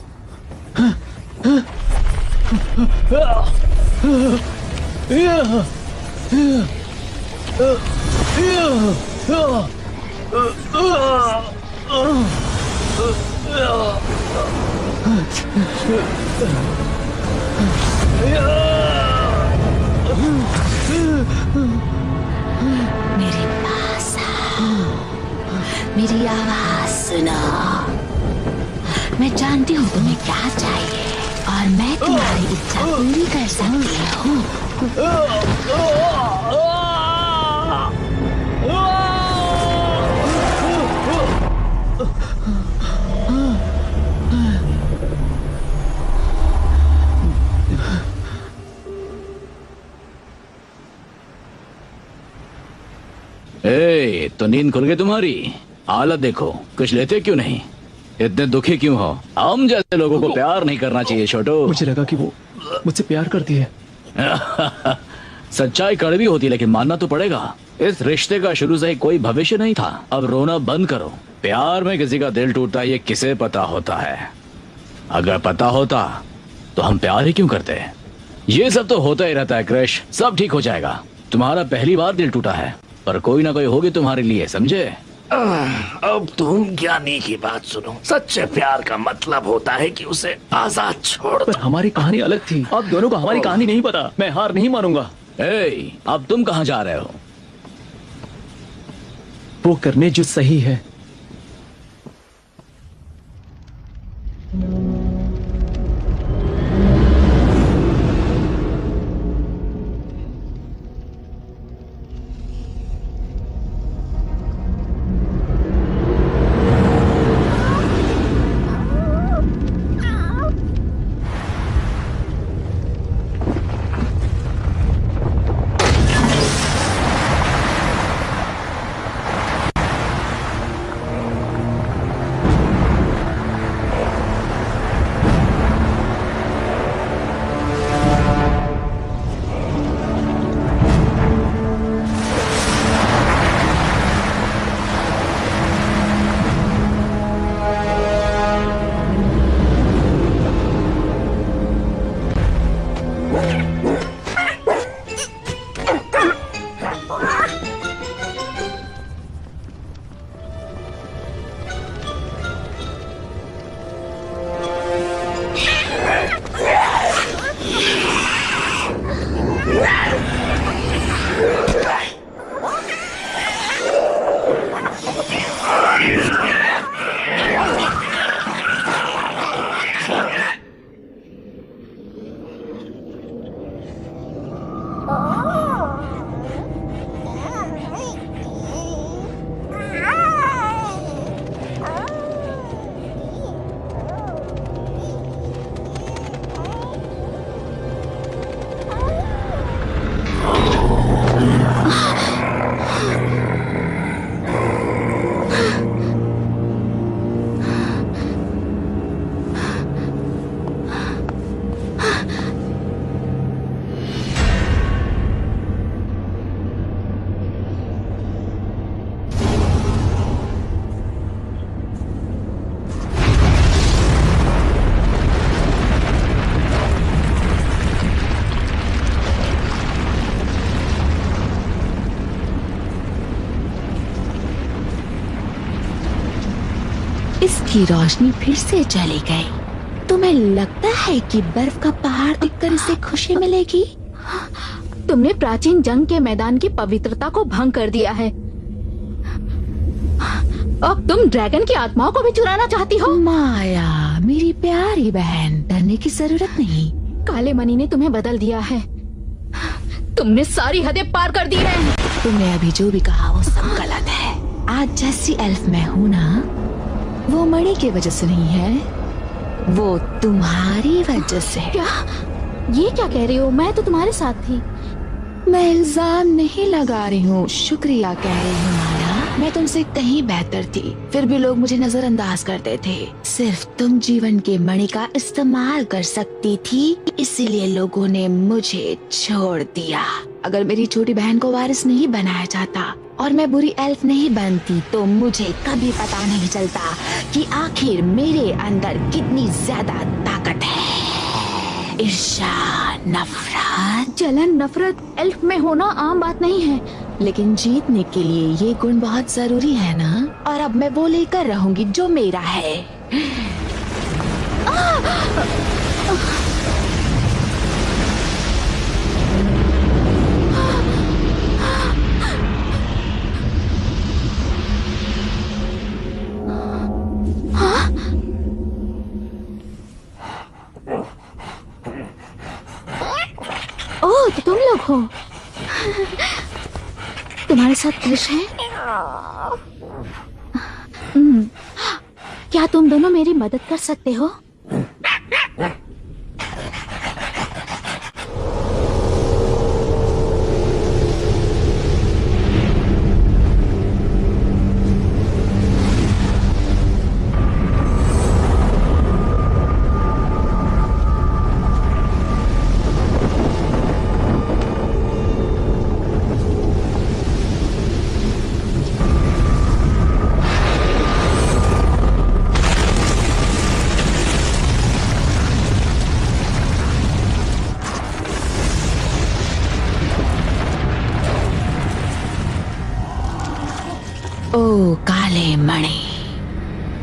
मेरे पास आओ, मेरी आवाज सुनो। मैं जानती हूँ तुम्हें क्या चाहिए और मैं तुम्हारी इच्छा पूरी कर सकती हूँ। ए, तो नींद खुल गई तुम्हारी? हालत देखो, कुछ लेते क्यों नहीं? इतने दुखी क्यों हो? हम जैसे लोगों को प्यार नहीं करना चाहिए छोटो। मुझे लगा कि वो मुझसे प्यार करती है। सच्चाई कड़वी होती लेकिन मानना तो पड़ेगा। इस रिश्ते का शुरू से ही कोई भविष्य नहीं था। अब रोना बंद करो। प्यार में किसी का दिल टूटता ये किसे पता होता है? अगर पता होता तो हम प्यार ही क्यों करते? ये सब तो होता ही रहता है क्रिश, सब ठीक हो जाएगा। तुम्हारा पहली बार दिल टूटा है, पर कोई ना कोई होगी तुम्हारे लिए, समझे? अब तुम ज्ञानी की बात सुनो। सच्चे प्यार का मतलब होता है कि उसे आजाद छोड़ दो। पर हमारी कहानी अलग थी। अब दोनों को हमारी कहानी नहीं पता। मैं हार नहीं मानूंगा। ए, अब तुम कहाँ जा रहे हो? वो करने जो सही है। इसकी रोशनी फिर से चली गई। तुम्हें लगता है कि बर्फ का पहाड़ देखकर इसे खुशी मिलेगी? तुमने प्राचीन जंग के मैदान की पवित्रता को भंग कर दिया है। अब तुम ड्रैगन की आत्माओं को भी चुराना चाहती हो? माया, मेरी प्यारी बहन, डरने की जरूरत नहीं। काले मणि ने तुम्हें बदल दिया है। तुमने सारी हदें पार कर दी है। तुमने अभी जो भी कहा वो सब गलत है। आज जैसी एल्फ मैं हूँ ना, वो मणि की वजह से नहीं है, वो तुम्हारी वजह से। क्या? ये क्या कह रही हो? मैं तो तुम्हारे साथ थी। मैं इल्जाम नहीं लगा रही हूँ, शुक्रिया कह रही हूँ माया। मैं तुमसे कहीं बेहतर थी, फिर भी लोग मुझे नजरअंदाज करते थे। सिर्फ तुम जीवन के मणि का इस्तेमाल कर सकती थी, इसीलिए लोगों ने मुझे छोड़ दिया। अगर मेरी छोटी बहन को वारिस नहीं बनाया जाता और मैं बुरी एल्फ नहीं बनती, तो मुझे कभी पता नहीं चलता कि आखिर मेरे अंदर कितनी ज्यादा ताकत है। ईर्ष्या, नफरत, जलन, नफरत एल्फ में होना आम बात नहीं है। लेकिन जीतने के लिए ये गुण बहुत जरूरी है ना। और अब मैं वो लेकर रहूंगी जो मेरा है। ओह, तो तुम लोग हो। तुम्हारे साथ कृष है? क्या तुम दोनों मेरी मदद कर सकते हो? ओ काले मणि,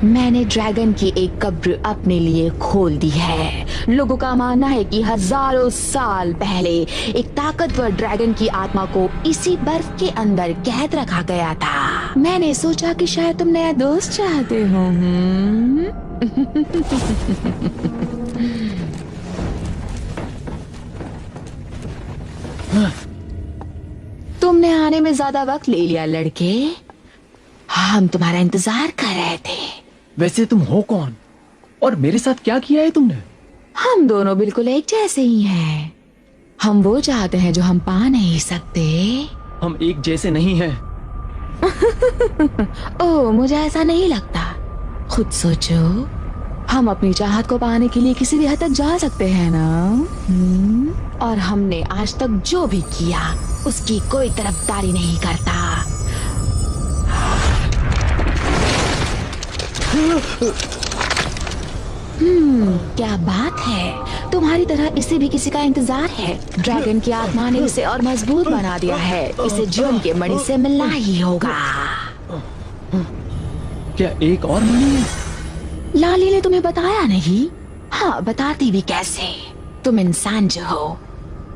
मैंने ड्रैगन की एक कब्र अपने लिए खोल दी है। लोगों का मानना है कि हजारों साल पहले एक ताकतवर ड्रैगन की आत्मा को इसी बर्फ के अंदर कैद रखा गया था। मैंने सोचा कि शायद तुम नया दोस्त चाहते हो। तुमने आने में ज्यादा वक्त ले लिया लड़के। हम तुम्हारा इंतजार कर रहे थे। वैसे तुम हो कौन और मेरे साथ क्या किया है तुमने? हम दोनों बिल्कुल एक जैसे ही हैं। हम वो चाहते हैं जो हम पा नहीं सकते। हम एक जैसे नहीं हैं। ओह, मुझे ऐसा नहीं लगता। खुद सोचो, हम अपनी चाहत को पाने के लिए किसी भी हद तक जा सकते हैं ना। और हमने आज तक जो भी किया उसकी कोई तरफदारी नहीं करता। क्या बात है, तुम्हारी तरह इसे भी किसी का इंतजार है। ड्रैगन की आत्मा ने इसे और मजबूत बना दिया है। इसे जीवन के मणि से मिलना ही होगा। क्या एक और मणि है? लाली ने तुम्हें बताया नहीं? हाँ, बताती भी कैसे। तुम इंसान जो हो,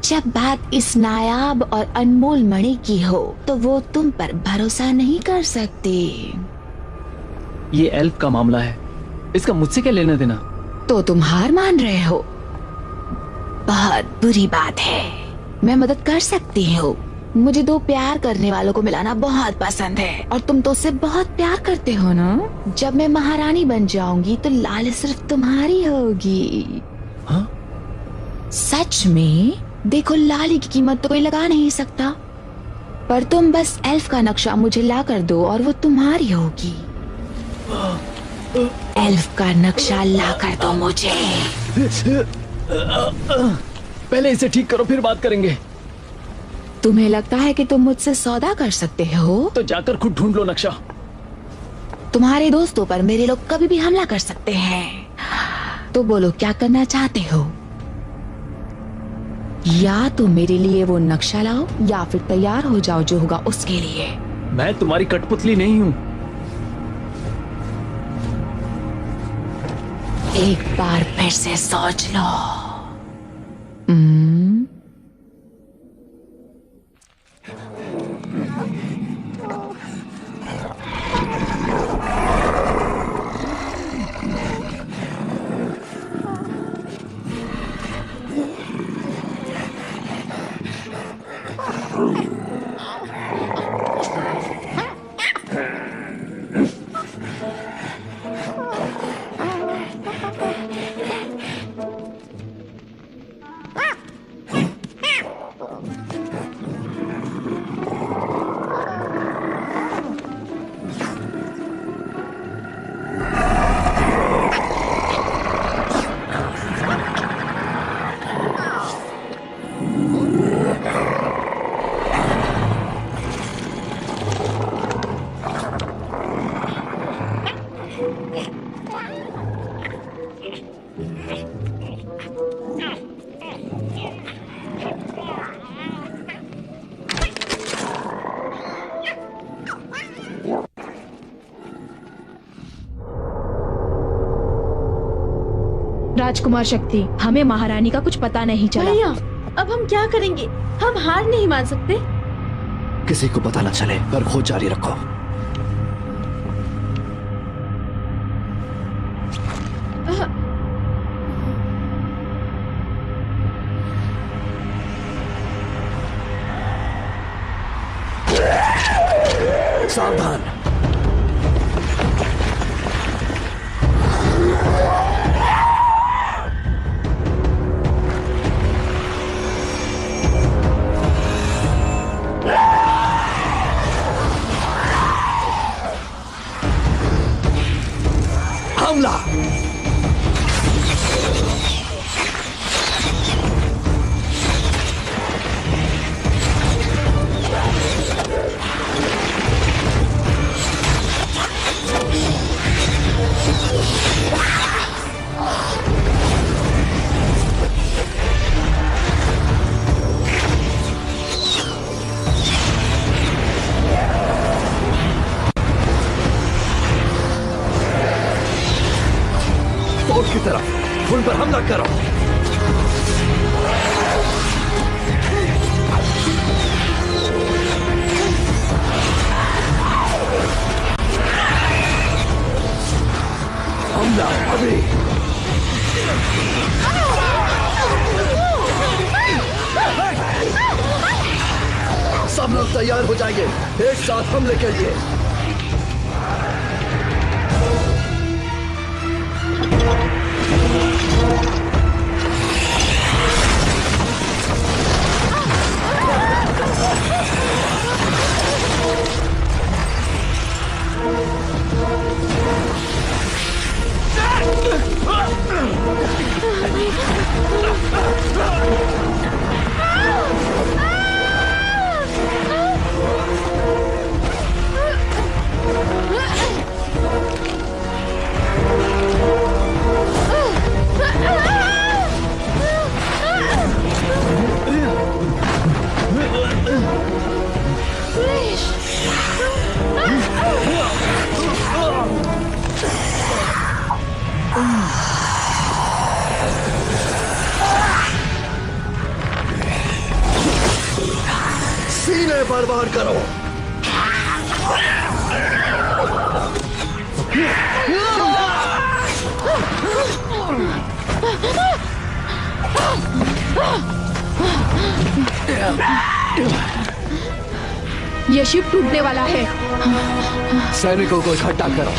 जब बात इस नायाब और अनमोल मणि की हो तो वो तुम पर भरोसा नहीं कर सकती। ये एल्फ का मामला है, इसका मुझसे क्या लेना देना? तो तुम हार मान रहे हो? बहुत बुरी बात है। मैं मदद कर सकती हूँ। मुझे दो प्यार करने वालों को मिलाना बहुत पसंद है और तुम तो उससे बहुत प्यार करते हो ना। जब मैं महारानी बन जाऊंगी तो लाल सिर्फ तुम्हारी होगी। हाँ? सच में? देखो, लाली की कीमत तो कोई लगा नहीं सकता, पर तुम बस एल्फ का नक्शा मुझे ला कर दो और वो तुम्हारी होगी। एल्फ का नक्शा ला कर दो मुझे। पहले इसे ठीक करो, फिर बात करेंगे। तुम्हें लगता है कि तुम मुझसे सौदा कर सकते हो? तो जाकर खुद ढूंढ लो नक्शा। तुम्हारे दोस्तों पर मेरे लोग कभी भी हमला कर सकते हैं। तो बोलो, क्या करना चाहते हो? या तो मेरे लिए वो नक्शा लाओ या फिर तैयार हो जाओ जो होगा उसके लिए। मैं तुम्हारी कठपुतली नहीं हूँ। एक बार फिर से सोच लो। राजकुमार शक्ति, हमें महारानी का कुछ पता नहीं चला। भैया, अब हम क्या करेंगे? हम हार नहीं मान सकते। किसी को पता न चले, पर खोज जारी रखो। सावधान। हमला। फोर्ट की तरफ उन पर हमला करो। हमला अभी। सब लोग तैयार हो जाइए, एक साथ हमले के लिए। सीने पर वार करो। ये शिप टूटने वाला है। सैनिकों को इकट्ठा करो।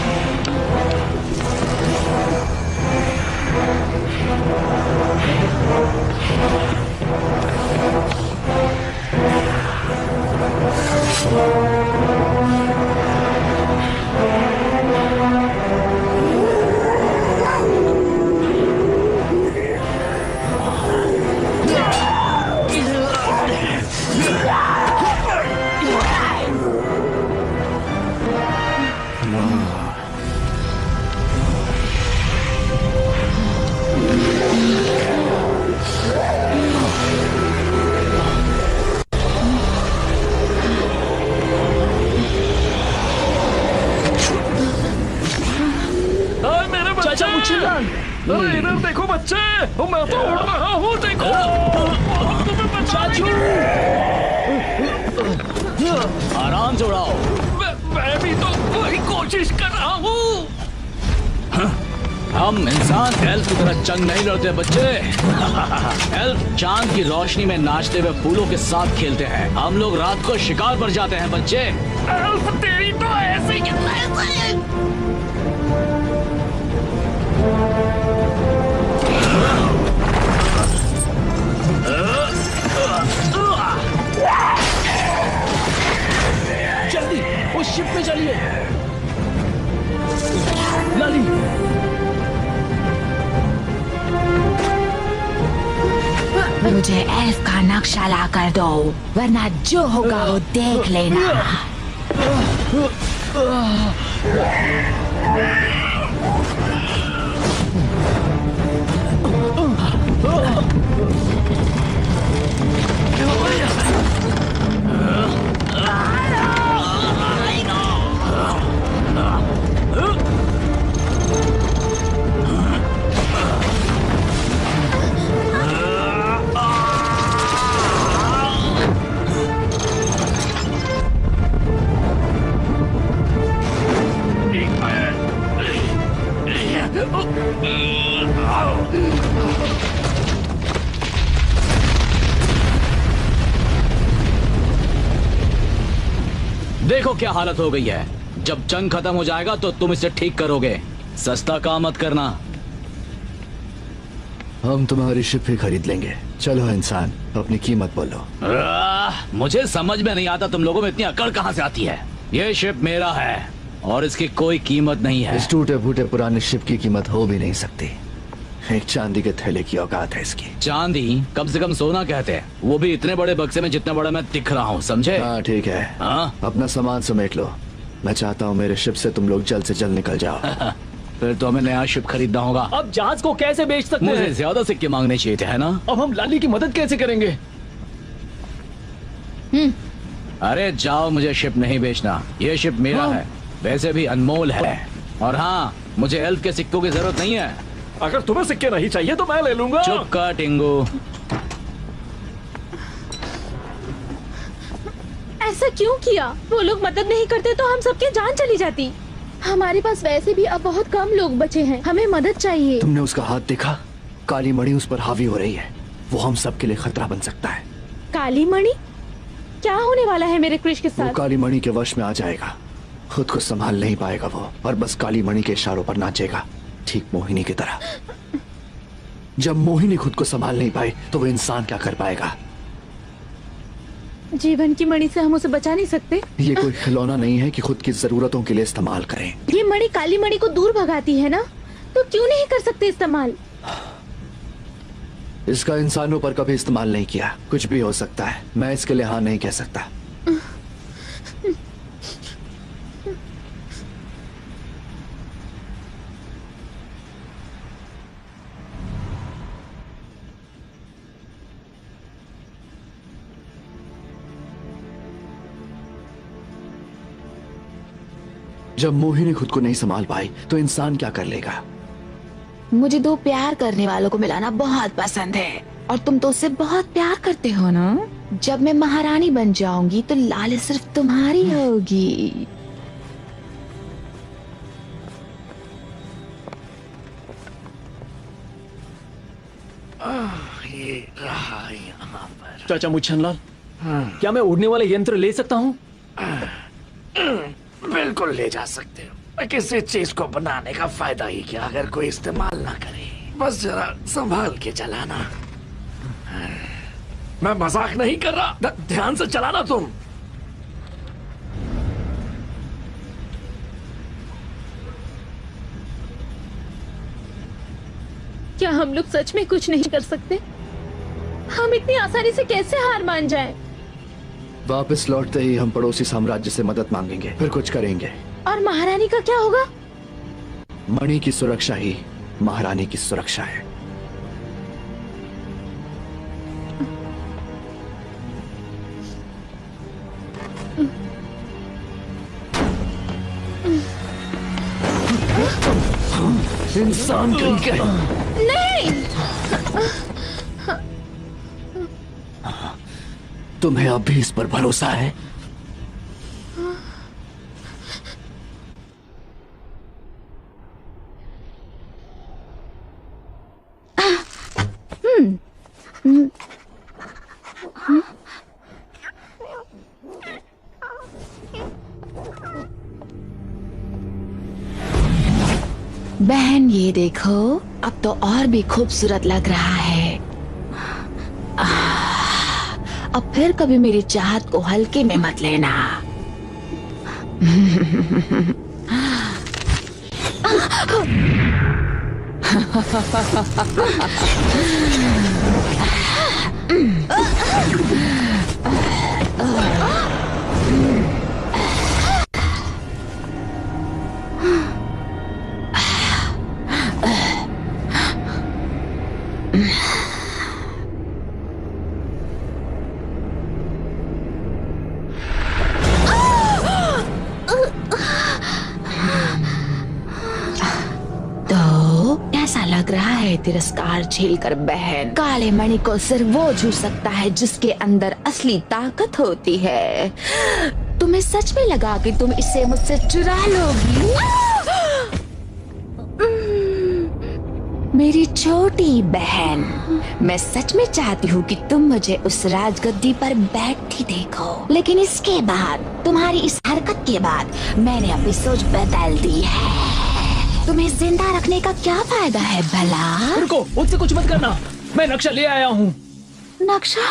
अरे इधर देखो बच्चे, मैं तो उड़ रहा हूँ, देखो। तुम्हें बचाने आराम से उड़ाओ। मैं भी तो वही कोशिश कर रहा हूँ। हम इंसान एल्फ की तरह जंग नहीं लड़ते बच्चे। एल्फ चांद की रोशनी में नाचते हुए फूलों के साथ खेलते हैं। हम लोग रात को शिकार पर जाते हैं बच्चे। एल्फ तेरी तो ऐसी जल्दी उस शिप पे चलिए। लाली, मुझे एल्फ का नक्शा ला कर दो, वरना जो होगा वो देख लेना। देखो क्या हालत हो गई है। जब जंग खत्म हो जाएगा तो तुम इसे ठीक करोगे। सस्ता काम मत करना। हम तुम्हारी शिप ही खरीद लेंगे। चलो इंसान, अपनी कीमत बोलो। मुझे समझ में नहीं आता तुम लोगों में इतनी अकड़ कहाँ से आती है। ये शिप मेरा है और इसकी कोई कीमत नहीं है। इस टूटे फूटे पुराने शिप की कीमत हो भी नहीं सकती। एक चांदी के थैले की औकात है इसकी। चांदी? कम से कम सोना कहते हैं, वो भी इतने बड़े बक्से में जितना बड़ा मैं दिख रहा हूँ, समझे? हाँ ठीक है। हाँ? अपना सामान समेट लो। मैं चाहता हूँ मेरे शिप से तुम लोग जल्द से जल्द निकल जाओ। फिर तो हमें नया शिप खरीदना होगा। अब जहाज को कैसे बेच सकते हैं? मुझे ज्यादा सिक्के मांगने चाहिए थे, है ना? अब हम लाली की मदद कैसे करेंगे? अरे जाओ, मुझे शिप नहीं बेचना। ये शिप मेरा है, वैसे भी अनमोल है। और हाँ, मुझे एल्फ के सिक्कों की जरूरत नहीं है। अगर तुम्हें सिक्के नहीं चाहिए तो मैं ले लूंगा। चुप कर टिंगू। ऐसा क्यों किया? वो लोग मदद नहीं करते तो हम सबकी जान चली जाती। हमारे पास वैसे भी अब बहुत कम लोग बचे हैं, हमें मदद चाहिए। तुमने उसका हाथ देखा? काली मणि उस पर हावी हो रही है। वो हम सब के लिए खतरा बन सकता है। काली मणि? क्या होने वाला है मेरे कृष के वो साथ? काली मणि के वश में आ जाएगा। खुद को संभाल नहीं पाएगा वो, और बस काली मणि के इशारों पर नाचेगा, ठीक मोहिनी की तरह। जब मोहिनी खुद को संभाल नहीं पाए तो वो इंसान क्या कर पाएगा? जीवन की मणि से हम उसे बचा नहीं सकते। ये कोई खिलौना नहीं है कि खुद की जरूरतों के लिए इस्तेमाल करें। ये मणि काली मणि को दूर भगाती है ना, तो क्यों नहीं कर सकते इस्तेमाल? इसका इंसानों पर कभी इस्तेमाल नहीं किया। कुछ भी हो सकता है, मैं इसके लिए हाँ नहीं कह सकता। जब मोहिनी खुद को नहीं संभाल पाई तो इंसान क्या कर लेगा? मुझे दो प्यार करने वालों को मिलाना बहुत पसंद है, और तुम तो उससे बहुत प्यार करते हो ना। जब मैं महारानी बन जाऊंगी तो लाली सिर्फ तुम्हारी होगी। ये रहा यहाँ पर। चाचा मुच्छनलाल, क्या मैं उड़ने वाले यंत्र ले सकता हूँ? बिल्कुल ले जा सकते हो। किसी चीज को बनाने का फायदा ही क्या अगर कोई इस्तेमाल ना करे। बस जरा संभाल के चलाना। मैं मजाक नहीं कर रहा, ध्यान से चलाना तुम। क्या हम लोग सच में कुछ नहीं कर सकते? हम इतनी आसानी से कैसे हार मान जाएं? वापस लौटते ही हम पड़ोसी साम्राज्य से मदद मांगेंगे, फिर कुछ करेंगे। और महारानी का क्या होगा? मणि की सुरक्षा ही महारानी की सुरक्षा है। इंसान कहीं के। नहीं! तुम्हें अब भी इस पर भरोसा है? बहन ये देखो, अब तो और भी खूबसूरत लग रहा है। अब फिर कभी मेरी चाहत को हल्के में मत लेना। तिरस्कार झेलकर बहन। काले मणि को सिर्फ वो छू सकता है जिसके अंदर असली ताकत होती है। तुम्हें सच में लगा कि तुम इसे मुझसे चुरा लोगी? मेरी छोटी बहन, मैं सच में चाहती हूँ कि तुम मुझे उस राजगद्दी पर बैठती देखो, लेकिन इसके बाद, तुम्हारी इस हरकत के बाद मैंने अपनी सोच बदल दी है। तुम्हें जिंदा रखने का क्या फायदा है भला? रुको, मुझसे कुछ मत करना। मैं नक्शा ले आया हूँ। नक्शा?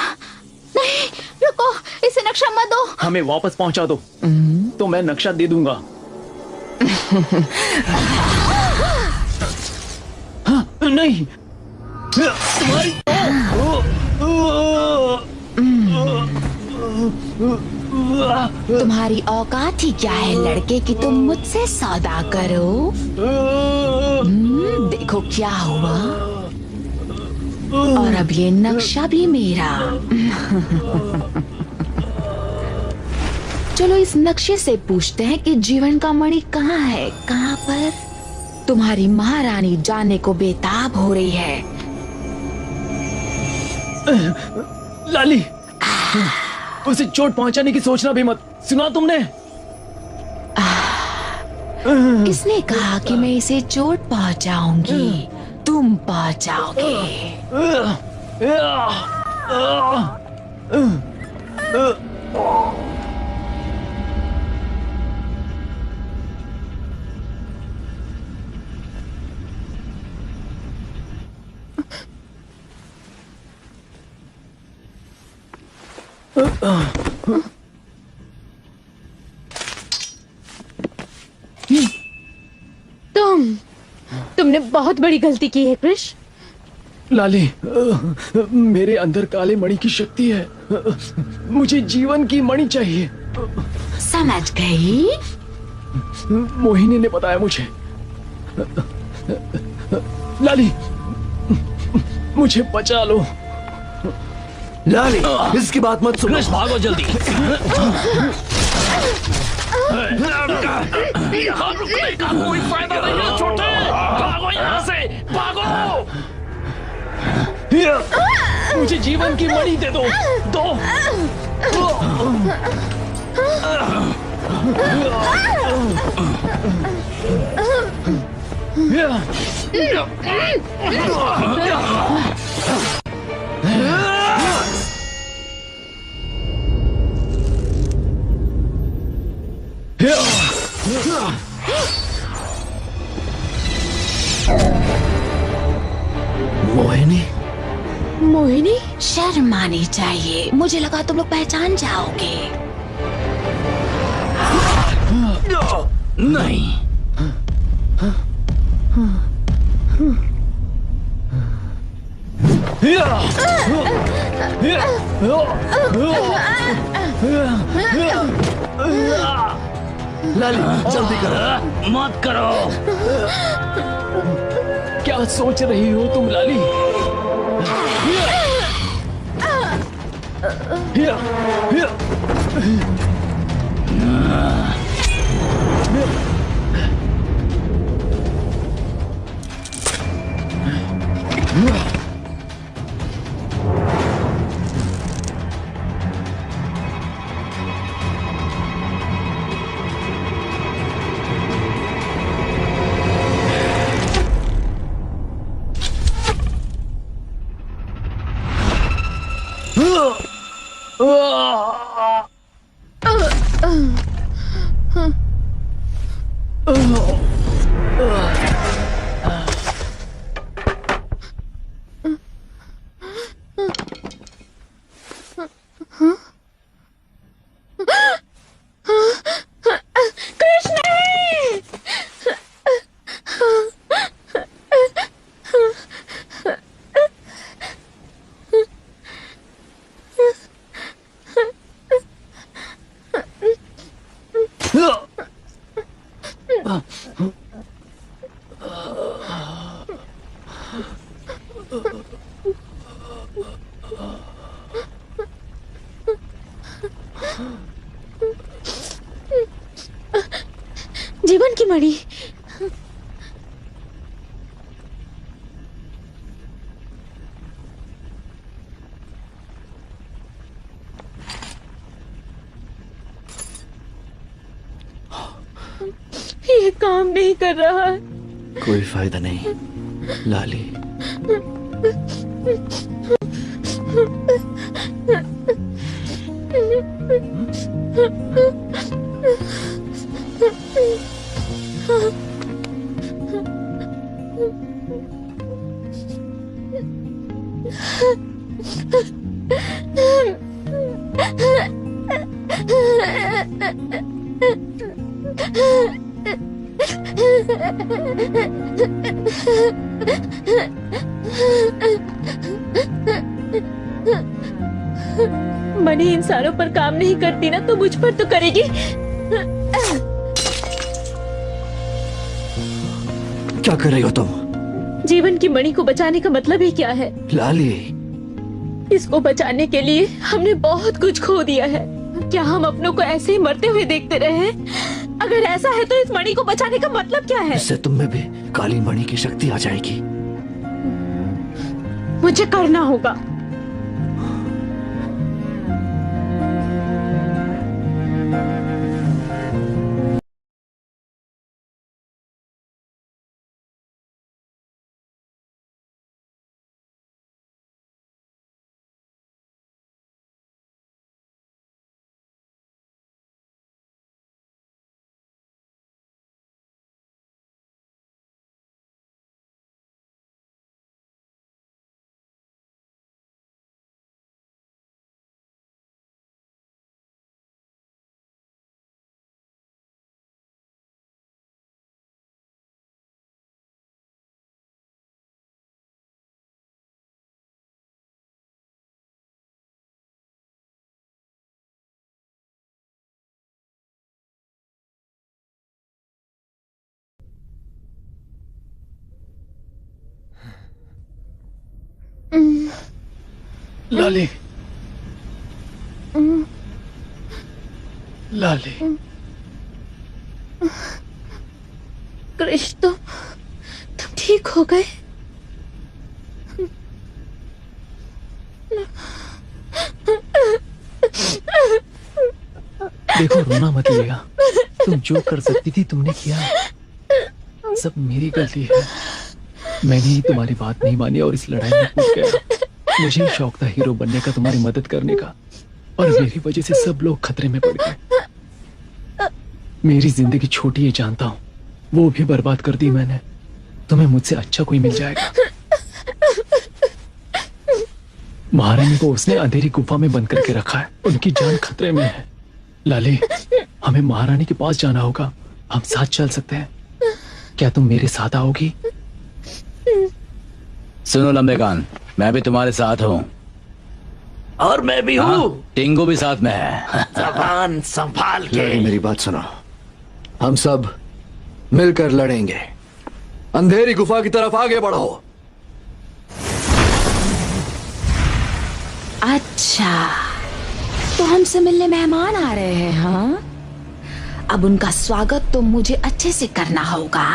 नहीं, रुको, इसे नक्शा मत दो। हमें वापस पहुँचा दो तो मैं नक्शा दे दूंगा। हाँ, नहीं, तुम्हारी तुम्हारी औकात ही क्या है लड़के कि तुम मुझसे सौदा करो? देखो क्या हुआ। और अब ये नक्शा भी मेरा। चलो इस नक्शे से पूछते हैं कि जीवन का मणि कहाँ है, कहाँ पर? तुम्हारी महारानी जानने को बेताब हो रही है। लाली, उसे चोट पहुंचाने की सोचना भी मत। सुना तुमने? किसने कहा कि मैं इसे चोट पहुंचाऊंगी? तुम पहुंचाओगे। तुमने बहुत बड़ी गलती की है कृष। लाली, मेरे अंदर काले मणि की शक्ति है। मुझे जीवन की मणि चाहिए। समझ गई? मोहिनी ने बताया मुझे। लाली, मुझे बचा लो। लाली, इसकी बात मत सुनो। भागो जल्दी। यहाँ रुकने का कोई फायदा नहीं है छोटे। भागो यहाँ से, भागो। मुझे जीवन की मणि दे दो। मोहिनी? मोहिनी? शर्म आनी चाहिए। मुझे लगा तुम लोग पहचान जाओगे। नहीं। लाली, जल्दी करो। मत करो। क्या सोच रही हो तुम लाली? जीवन की मणि। काम नहीं कर रहा है। कोई फायदा नहीं लाली। मणि इंसानों पर काम नहीं करती ना, तो मुझ पर तो करेगी। क्या कर रही हो तुम? जीवन की मणि को बचाने का मतलब ही क्या है? लाली, इसको बचाने के लिए हमने बहुत कुछ खो दिया है। क्या हम अपनों को ऐसे ही मरते हुए देखते रहे? अगर ऐसा है तो इस मणि को बचाने का मतलब क्या है? इससे तुम में भी काली मणि की शक्ति आ जाएगी। मुझे करना होगा। लाली, लाली, कृष्ण, तुम ठीक हो गए? देखो, रोना मत लिया। तुम जो कर सकती थी तुमने किया। सब मेरी गलती है। मैंने ही तुम्हारी बात नहीं मानी और इस लड़ाई में कूद गया। मुझे शौक था हीरो बनने का, तुम्हारी मदद करने का, और मेरी वजह से सब लोग खतरे में पड़ गए। मेरी जिंदगी छोटी है जानता हूँ, वो भी बर्बाद कर दी मैंने। तुम्हें मुझसे अच्छा कोई मिल जाएगा। महारानी को उसने अंधेरी गुफा में बंद करके रखा है। उनकी जान खतरे में है। लाली, हमें महारानी के पास जाना होगा। हम साथ चल सकते हैं। क्या तुम मेरे साथ आओगी? सुनो लंबे कान, मैं भी तुम्हारे साथ हूँ। और मैं भी हूँ। टिंगू भी साथ में है। जबान संभाल के। लाली, मेरी बात सुनो। हम सब मिलकर लड़ेंगे। अंधेरी गुफा की तरफ आगे बढ़ो। अच्छा, तो हमसे मिलने मेहमान आ रहे हैं, हाँ? अब उनका स्वागत तो मुझे अच्छे से करना होगा।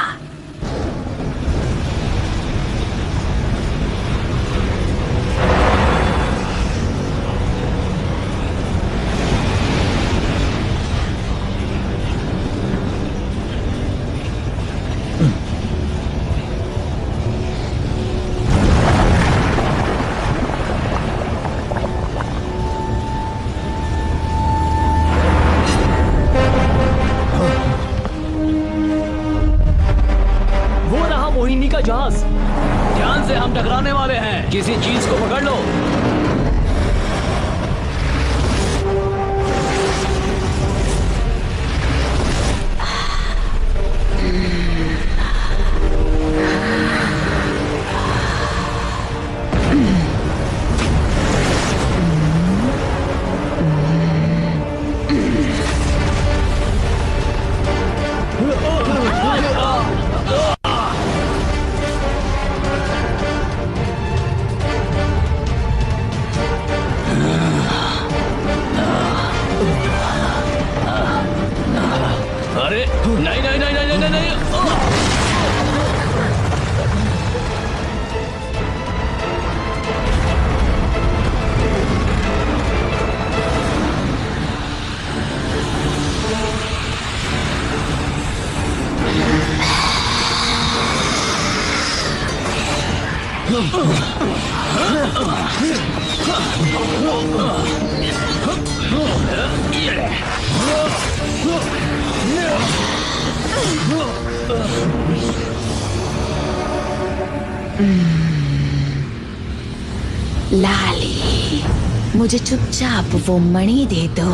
लाली, मुझे चुपचाप वो मणि दे दो।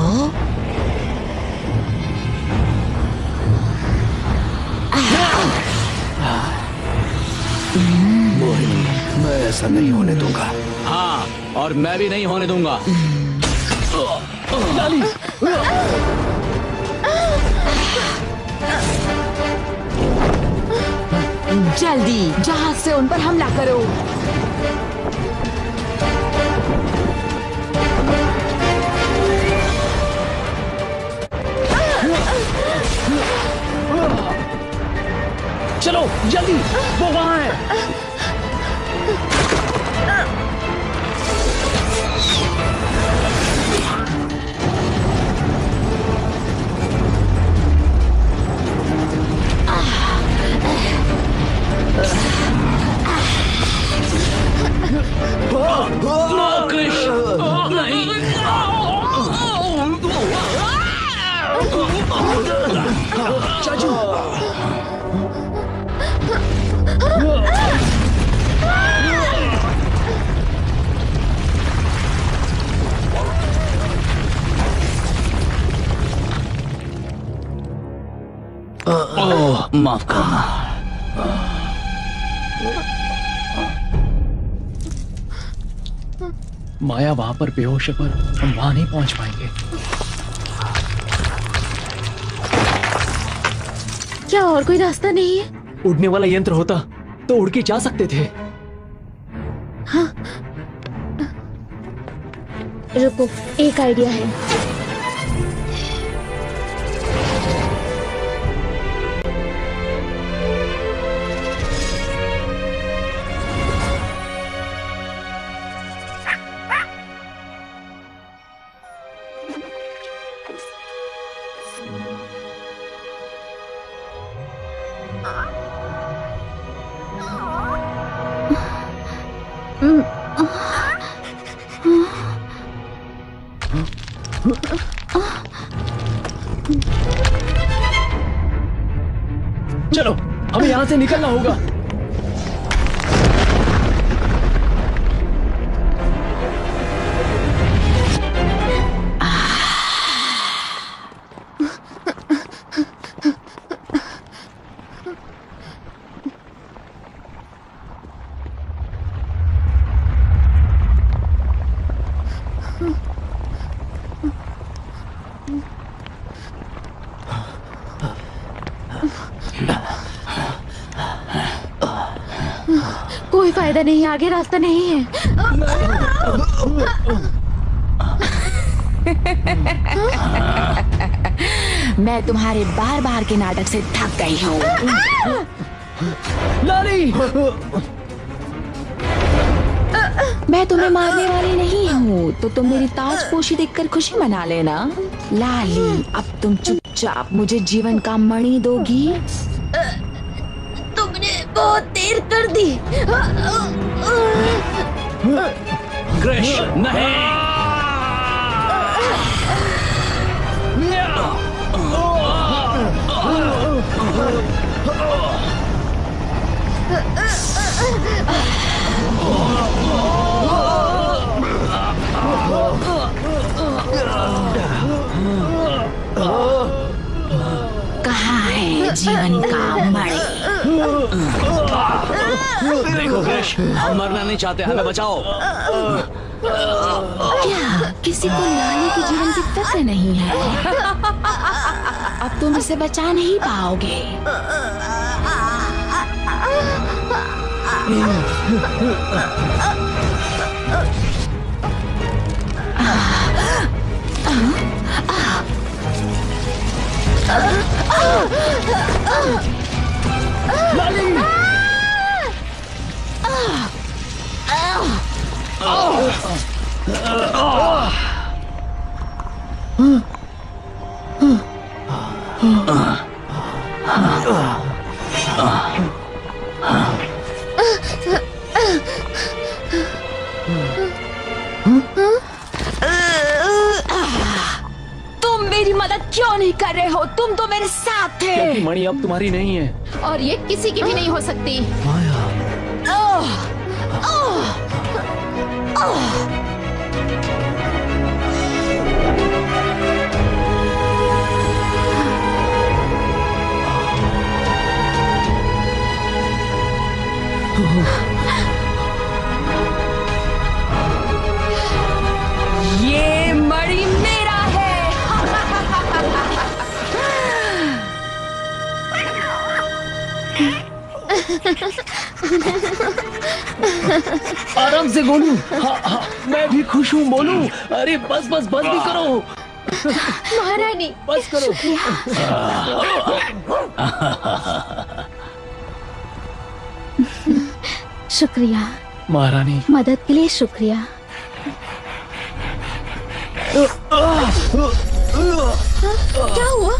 मोहिनी, मैं ऐसा नहीं होने दूंगा। हाँ, और मैं भी नहीं होने दूंगा। लाली, जल्दी जहाज से उन पर हमला करो। चलो जल्दी, वो वहां है। चाचू, माफ करना। माया वहां पर बेहोश है, पर हम वहां नहीं पहुंच पाएंगे। क्या और कोई रास्ता नहीं है? उड़ने वाला यंत्र होता तो उड़ के जा सकते थे। हाँ, रुको, एक आइडिया है। चलो, हमें यहाँ से निकलना होगा। कोई फायदा नहीं, आगे रास्ता नहीं है। मैं तुम्हारे बार बार के नाटक से थक गई हूँ। लाली, मैं तुम्हें मारने वाली नहीं हूँ, तो तुम मेरी ताजपोशी देखकर खुशी मना लेना। लाली, अब तुम चुपचाप मुझे जीवन का मणि दोगी? तुमने बहुत देर कर दी। कृष, नहीं। कहाँ है जीवन का मणि? देखो कृष, हम मरना नहीं चाहते, हमें बचाओ। क्या किसी को लाली के जीवन की फिक्र नहीं है? अब तुम इसे बचा नहीं पाओगे। क्यों नहीं कर रहे हो? तुम तो मेरे साथ थे। क्योंकि मणि अब तुम्हारी नहीं है। और ये किसी की भी नहीं हो सकती। माया। ये मणि मेरा है। आराम से बोलूं। हाँ, हाँ, मैं भी खुश हूँ बोलूं। अरे बस बस बस भी करो। महारानी बस करो। शुक्रिया महारानी। मदद के लिए शुक्रिया। क्या हुआ?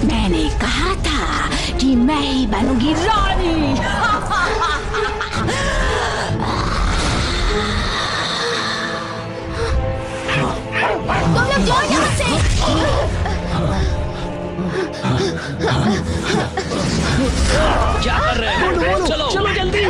मैंने कहा था कि मैं ही बनूंगी रानी। तुम लोग जाओ यहाँ से। क्या कर रहे हो? चलो चलो जल्दी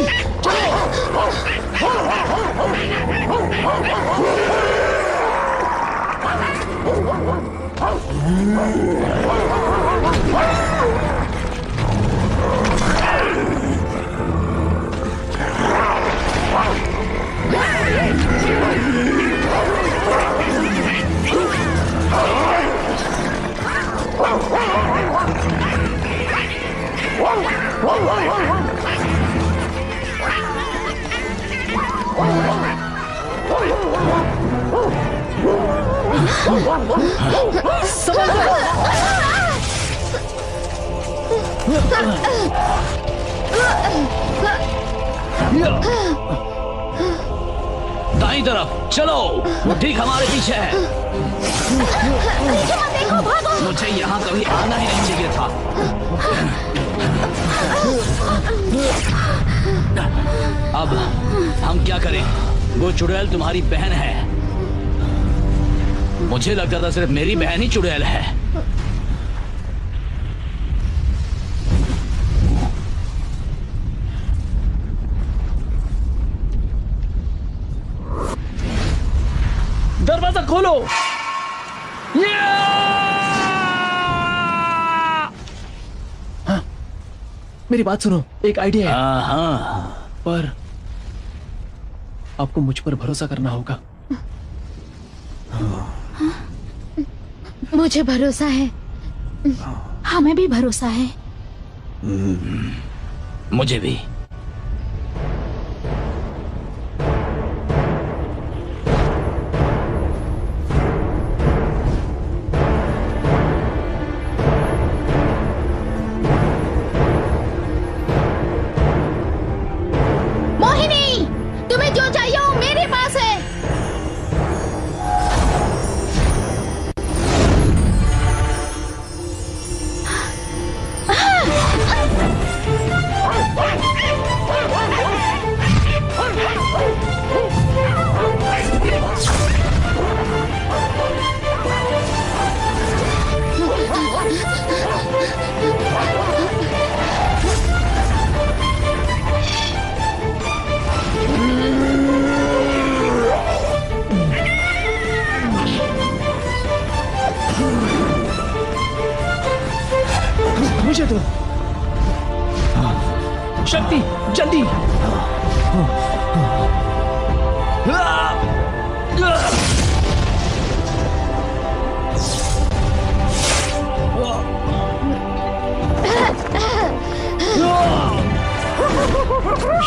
दाईं तरफ चलो, वो ठीक हमारे पीछे है। देखो भागो। मुझे यहाँ कभी आना ही नहीं चाहिए था। अब हम क्या करें? वो चुड़ैल तुम्हारी बहन है। मुझे लगता था सिर्फ मेरी बहन ही चुड़ैल है। दरवाजा खोलो। हाँ, मेरी बात सुनो, एक आइडिया है। हाँ, पर आपको मुझ पर भरोसा करना होगा। मुझे भरोसा है। हमें भी भरोसा है। मुझे भी। मोहिनी, तुम्हें जो चाहिए वो मेरे पास है। मुझे दो। शक्ति, जल्दी।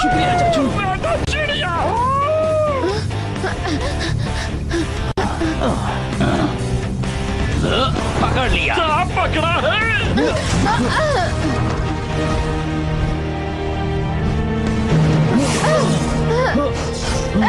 शुक्रिया चाचू। पकड़ लिया। पकड़ा है। सब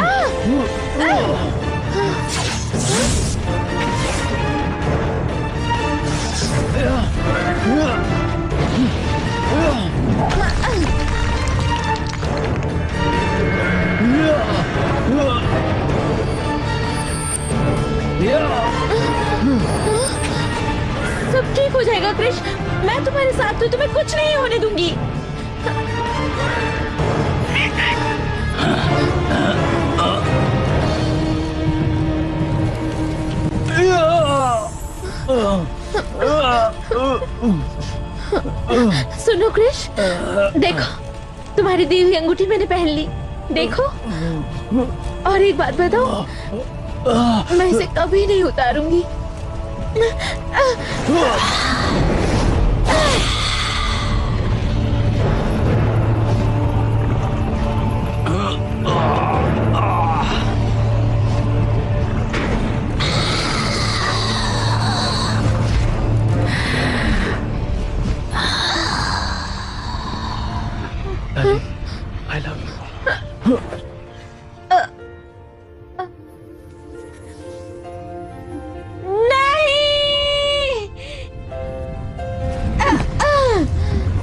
ठीक हो जाएगा कृष, मैं तुम्हारे साथ हूँ, तुम्हें कुछ नहीं होने दूंगी। सुनो कृष, देखो तुम्हारी दी हुई अंगूठी मैंने पहन ली, देखो। और एक बात बताओ, मैं इसे कभी नहीं उतारूंगी। I love you.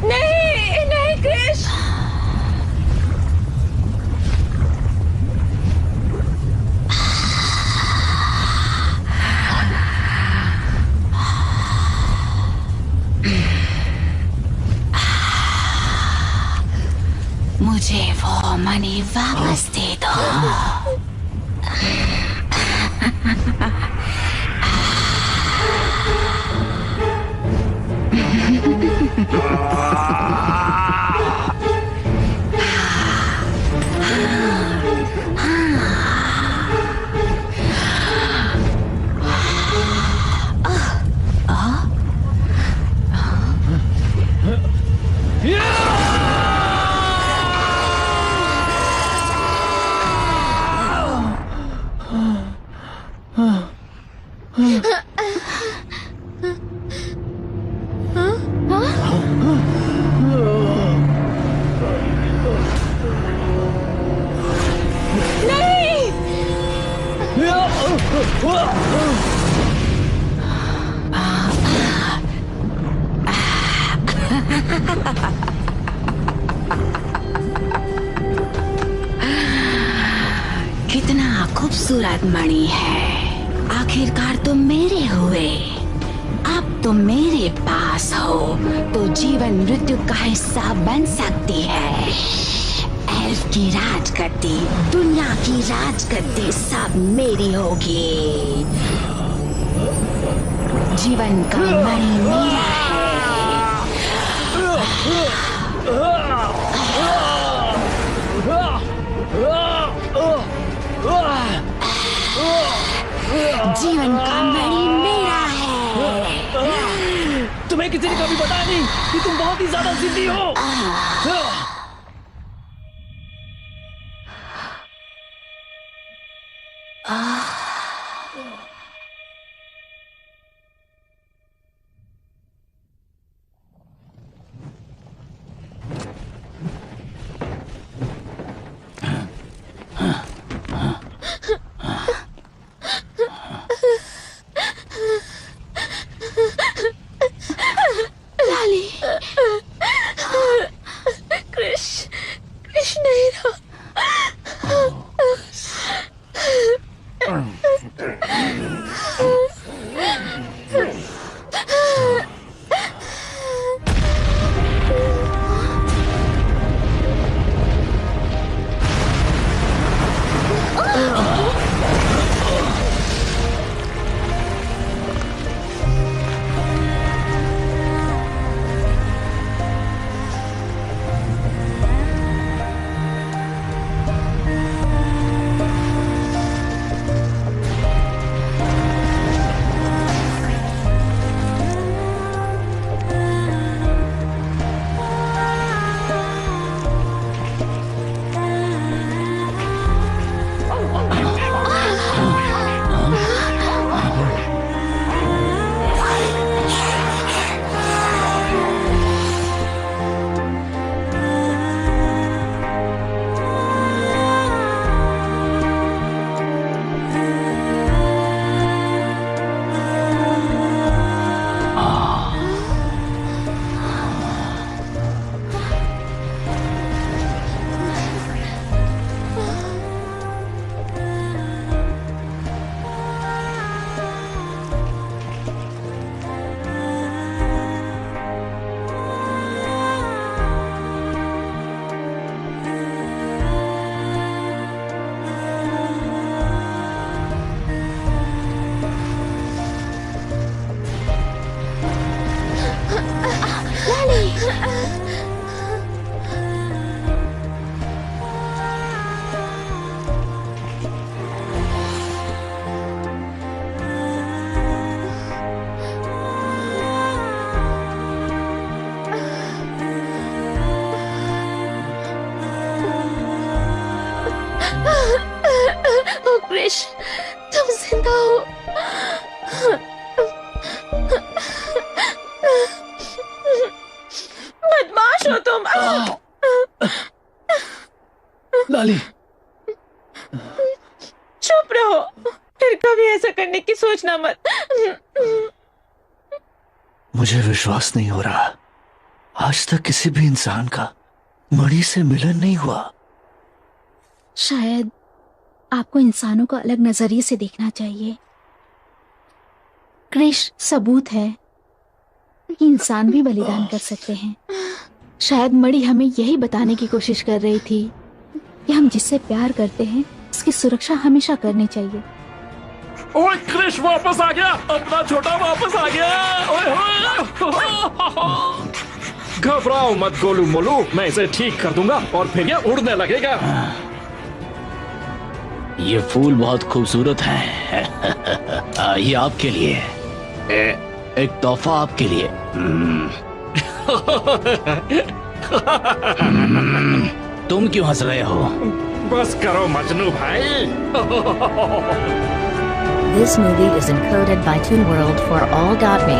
नहीं कृष। मुझे वो मनी वापस दे दो। कितना खूबसूरत मणि है, आखिरकार तुम मेरे हुए। अब तुम मेरे पास हो तो जीवन मृत्यु का हिस्सा बन सकती है। एल्फ की राजगद्दी, दुनिया की राजगद्दी सब मेरी होगी। जीवन का मणि मेरा है। जीवन का मणि मेरा है। तुम्हें किसी ने कभी बताया नहीं कि तुम बहुत ही ज्यादा जिद्दी हो। ओ क्रिश, तुम जिंदा हो। बदमाश हो तुम। लाली, चुप रहो, फिर कभी ऐसा करने की सोचना मत। मुझे विश्वास नहीं हो रहा, आज तक किसी भी इंसान का मणि से मिलन नहीं हुआ। शायद आपको इंसानों को अलग नजरिए से देखना चाहिए। कृष सबूत है कि इंसान भी बलिदान कर सकते हैं। शायद मणि हमें यही बताने की कोशिश कर रही थी कि हम जिससे प्यार करते हैं उसकी सुरक्षा हमेशा करनी चाहिए। ओए क्रिश वापस आ गया, अपना छोटा वापस आ गया। ओए होए। घबराओ मत गोलू मोलू, मैं इसे ठीक कर दूंगा और फिर ये उड़ने लगेगा। ये फूल बहुत खूबसूरत है। ये आपके लिए, एक तोहफा आपके लिए। तुम क्यों हंस रहे हो? बस करो मजनू भाई। This movie is encoded by Toon World for all.me.